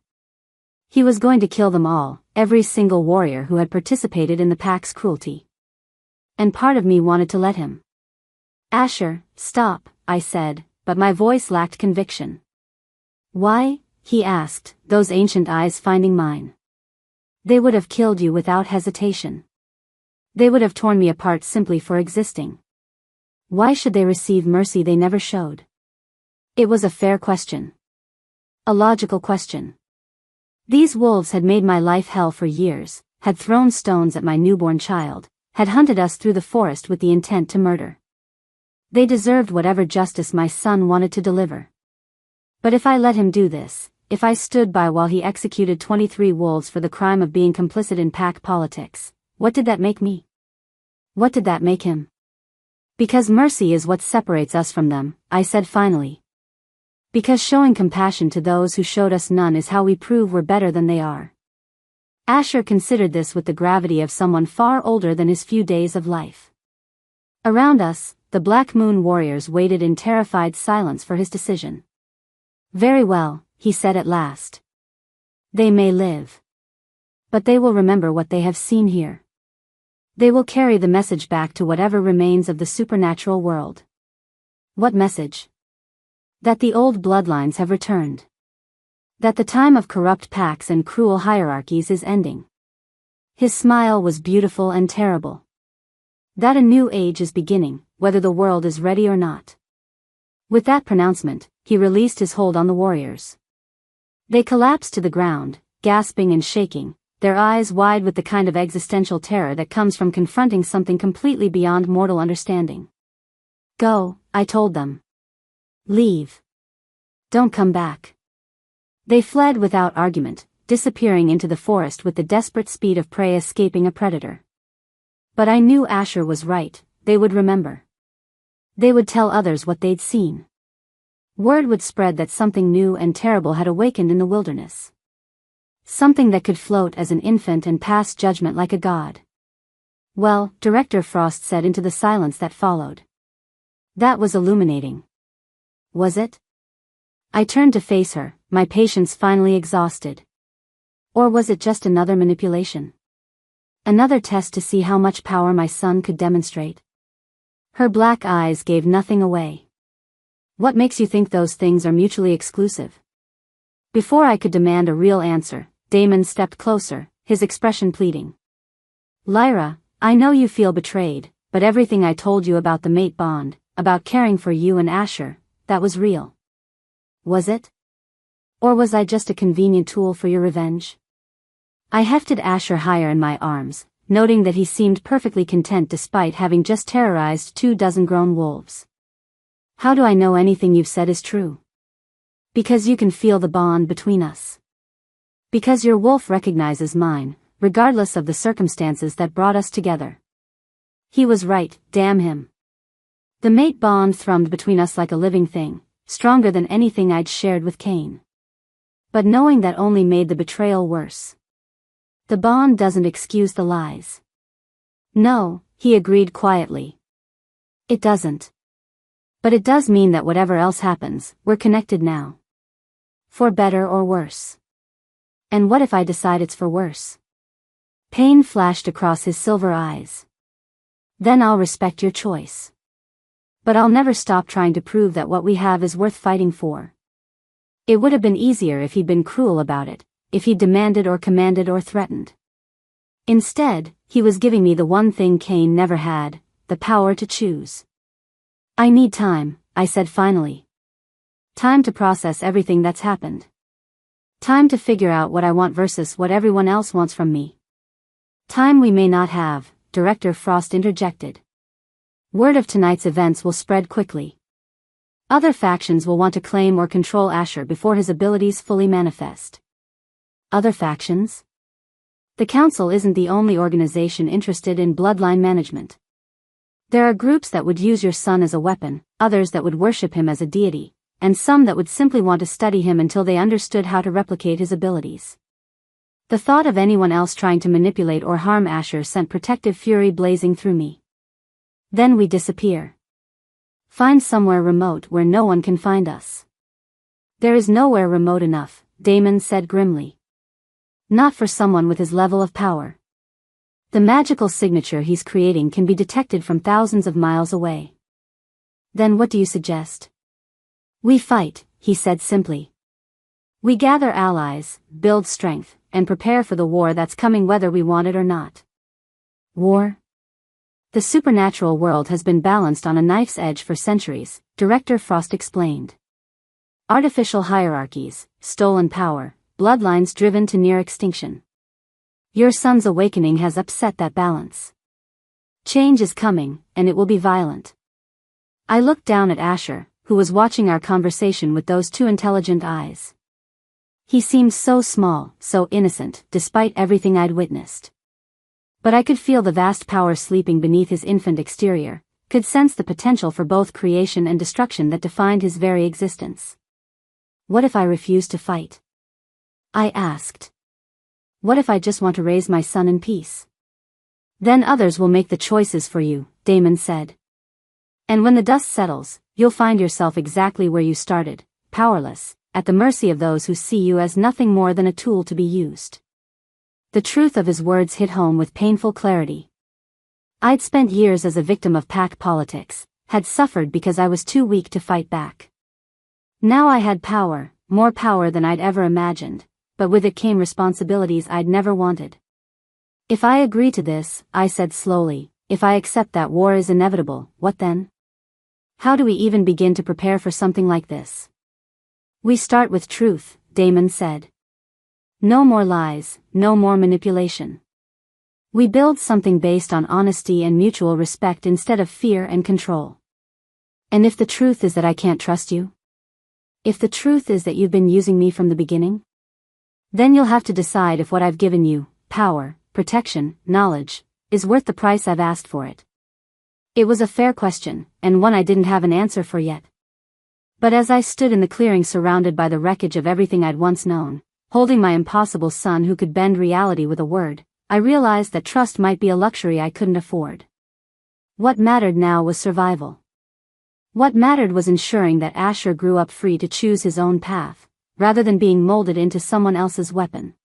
He was going to kill them all, every single warrior who had participated in the pack's cruelty. And part of me wanted to let him. Asher, stop, I said, but my voice lacked conviction. Why? He asked, those ancient eyes finding mine. They would have killed you without hesitation. They would have torn me apart simply for existing. Why should they receive mercy they never showed? It was a fair question. A logical question. These wolves had made my life hell for years, had thrown stones at my newborn child, had hunted us through the forest with the intent to murder. They deserved whatever justice my son wanted to deliver. But if I let him do this, if I stood by while he executed 23 wolves for the crime of being complicit in pack politics, what did that make me? What did that make him? Because mercy is what separates us from them, I said finally. Because showing compassion to those who showed us none is how we prove we're better than they are. Asher considered this with the gravity of someone far older than his few days of life. Around us, the Black Moon warriors waited in terrified silence for his decision. Very well, he said at last. They may live. But they will remember what they have seen here. They will carry the message back to whatever remains of the supernatural world. What message? That the old bloodlines have returned. That the time of corrupt packs and cruel hierarchies is ending. His smile was beautiful and terrible. That a new age is beginning, whether the world is ready or not. With that pronouncement, he released his hold on the warriors. They collapsed to the ground, gasping and shaking, their eyes wide with the kind of existential terror that comes from confronting something completely beyond mortal understanding. Go, I told them. Leave. Don't come back. They fled without argument, disappearing into the forest with the desperate speed of prey escaping a predator. But I knew Asher was right, they would remember. They would tell others what they'd seen. Word would spread that something new and terrible had awakened in the wilderness. Something that could float as an infant and pass judgment like a god. Well, Director Frost said into the silence that followed. That was illuminating. Was it? I turned to face her, my patience finally exhausted. Or was it just another manipulation? Another test to see how much power my son could demonstrate? Her black eyes gave nothing away. What makes you think those things are mutually exclusive? Before I could demand a real answer, Damon stepped closer, his expression pleading. Lyra, I know you feel betrayed, but everything I told you about the mate bond, about caring for you and Asher, that was real. Was it? Or was I just a convenient tool for your revenge? I hefted Asher higher in my arms, noting that he seemed perfectly content despite having just terrorized 24 grown wolves. How do I know anything you've said is true? Because you can feel the bond between us. Because your wolf recognizes mine, regardless of the circumstances that brought us together. He was right, damn him. The mate bond thrummed between us like a living thing, stronger than anything I'd shared with Cain. But knowing that only made the betrayal worse. The bond doesn't excuse the lies. No, he agreed quietly. It doesn't. But it does mean that whatever else happens, we're connected now. For better or worse. And what if I decide it's for worse? Pain flashed across his silver eyes. Then I'll respect your choice. But I'll never stop trying to prove that what we have is worth fighting for. It would have been easier if he'd been cruel about it, if he'd demanded or commanded or threatened. Instead, he was giving me the one thing Cain never had, the power to choose. I need time, I said finally. Time to process everything that's happened. Time to figure out what I want versus what everyone else wants from me. Time we may not have, Director Frost interjected. Word of tonight's events will spread quickly. Other factions will want to claim or control Asher before his abilities fully manifest. Other factions? The Council isn't the only organization interested in bloodline management. There are groups that would use your son as a weapon, others that would worship him as a deity, and some that would simply want to study him until they understood how to replicate his abilities. The thought of anyone else trying to manipulate or harm Asher sent protective fury blazing through me. Then we disappear. Find somewhere remote where no one can find us. There is nowhere remote enough, Damon said grimly. Not for someone with his level of power. The magical signature he's creating can be detected from thousands of miles away. Then what do you suggest? We fight, he said simply. We gather allies, build strength, and prepare for the war that's coming whether we want it or not. War? The supernatural world has been balanced on a knife's edge for centuries, Director Frost explained. Artificial hierarchies, stolen power, bloodlines driven to near extinction. Your son's awakening has upset that balance. Change is coming, and it will be violent. I looked down at Asher, who was watching our conversation with those two intelligent eyes. He seemed so small, so innocent, despite everything I'd witnessed. But I could feel the vast power sleeping beneath his infant exterior, could sense the potential for both creation and destruction that defined his very existence. What if I refuse to fight? I asked. What if I just want to raise my son in peace? Then others will make the choices for you, Damon said. And when the dust settles, you'll find yourself exactly where you started, powerless, at the mercy of those who see you as nothing more than a tool to be used. The truth of his words hit home with painful clarity. I'd spent years as a victim of pack politics, had suffered because I was too weak to fight back. Now I had power, more power than I'd ever imagined, but with it came responsibilities I'd never wanted. If I agree to this, I said slowly, if I accept that war is inevitable, what then? How do we even begin to prepare for something like this? We start with truth, Damon said. No more lies, no more manipulation. We build something based on honesty and mutual respect instead of fear and control. And if the truth is that I can't trust you? If the truth is that you've been using me from the beginning? Then you'll have to decide if what I've given you, power, protection, knowledge, is worth the price I've asked for it. It was a fair question, and one I didn't have an answer for yet. But as I stood in the clearing surrounded by the wreckage of everything I'd once known, holding my impossible son who could bend reality with a word, I realized that trust might be a luxury I couldn't afford. What mattered now was survival. What mattered was ensuring that Asher grew up free to choose his own path, rather than being molded into someone else's weapon.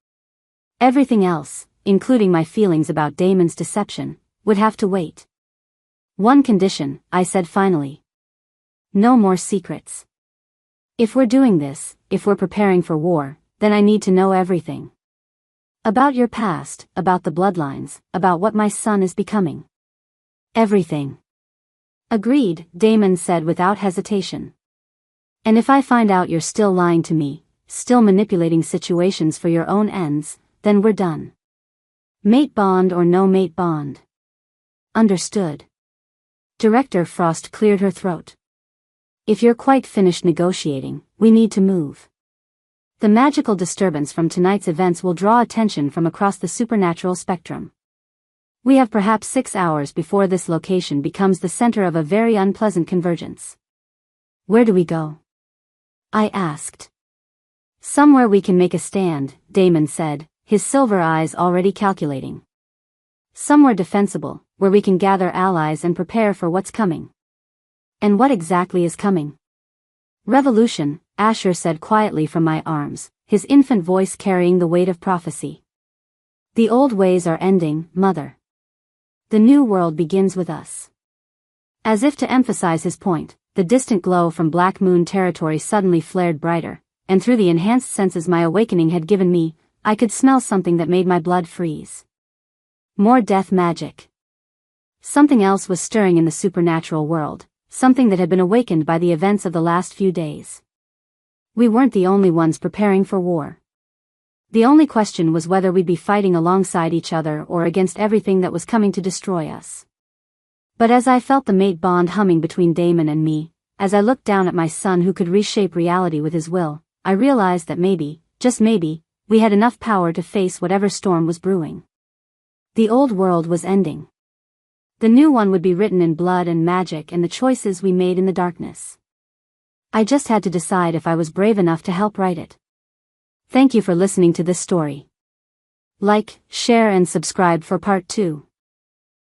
Everything else, including my feelings about Damon's deception, would have to wait. One condition, I said finally. No more secrets. If we're doing this, if we're preparing for war, then I need to know everything. About your past, about the bloodlines, about what my son is becoming. Everything. Agreed, Damon said without hesitation. And if I find out you're still lying to me, still manipulating situations for your own ends, then we're done. Mate bond or no mate bond. Understood. Director Frost cleared her throat. If you're quite finished negotiating, we need to move. The magical disturbance from tonight's events will draw attention from across the supernatural spectrum. We have perhaps 6 hours before this location becomes the center of a very unpleasant convergence. Where do we go? I asked. Somewhere we can make a stand, Damon said, his silver eyes already calculating. Somewhere defensible, where we can gather allies and prepare for what's coming. And what exactly is coming? Revolution, Asher said quietly from my arms, his infant voice carrying the weight of prophecy. The old ways are ending, Mother. The new world begins with us. As if to emphasize his point, the distant glow from Black Moon territory suddenly flared brighter, and through the enhanced senses my awakening had given me, I could smell something that made my blood freeze. More death magic. Something else was stirring in the supernatural world, something that had been awakened by the events of the last few days. We weren't the only ones preparing for war. The only question was whether we'd be fighting alongside each other or against everything that was coming to destroy us. But as I felt the mate bond humming between Damon and me, as I looked down at my son who could reshape reality with his will, I realized that maybe, just maybe, we had enough power to face whatever storm was brewing. The old world was ending. The new one would be written in blood and magic and the choices we made in the darkness. I just had to decide if I was brave enough to help write it. Thank you for listening to this story. Like, share and subscribe for part 2.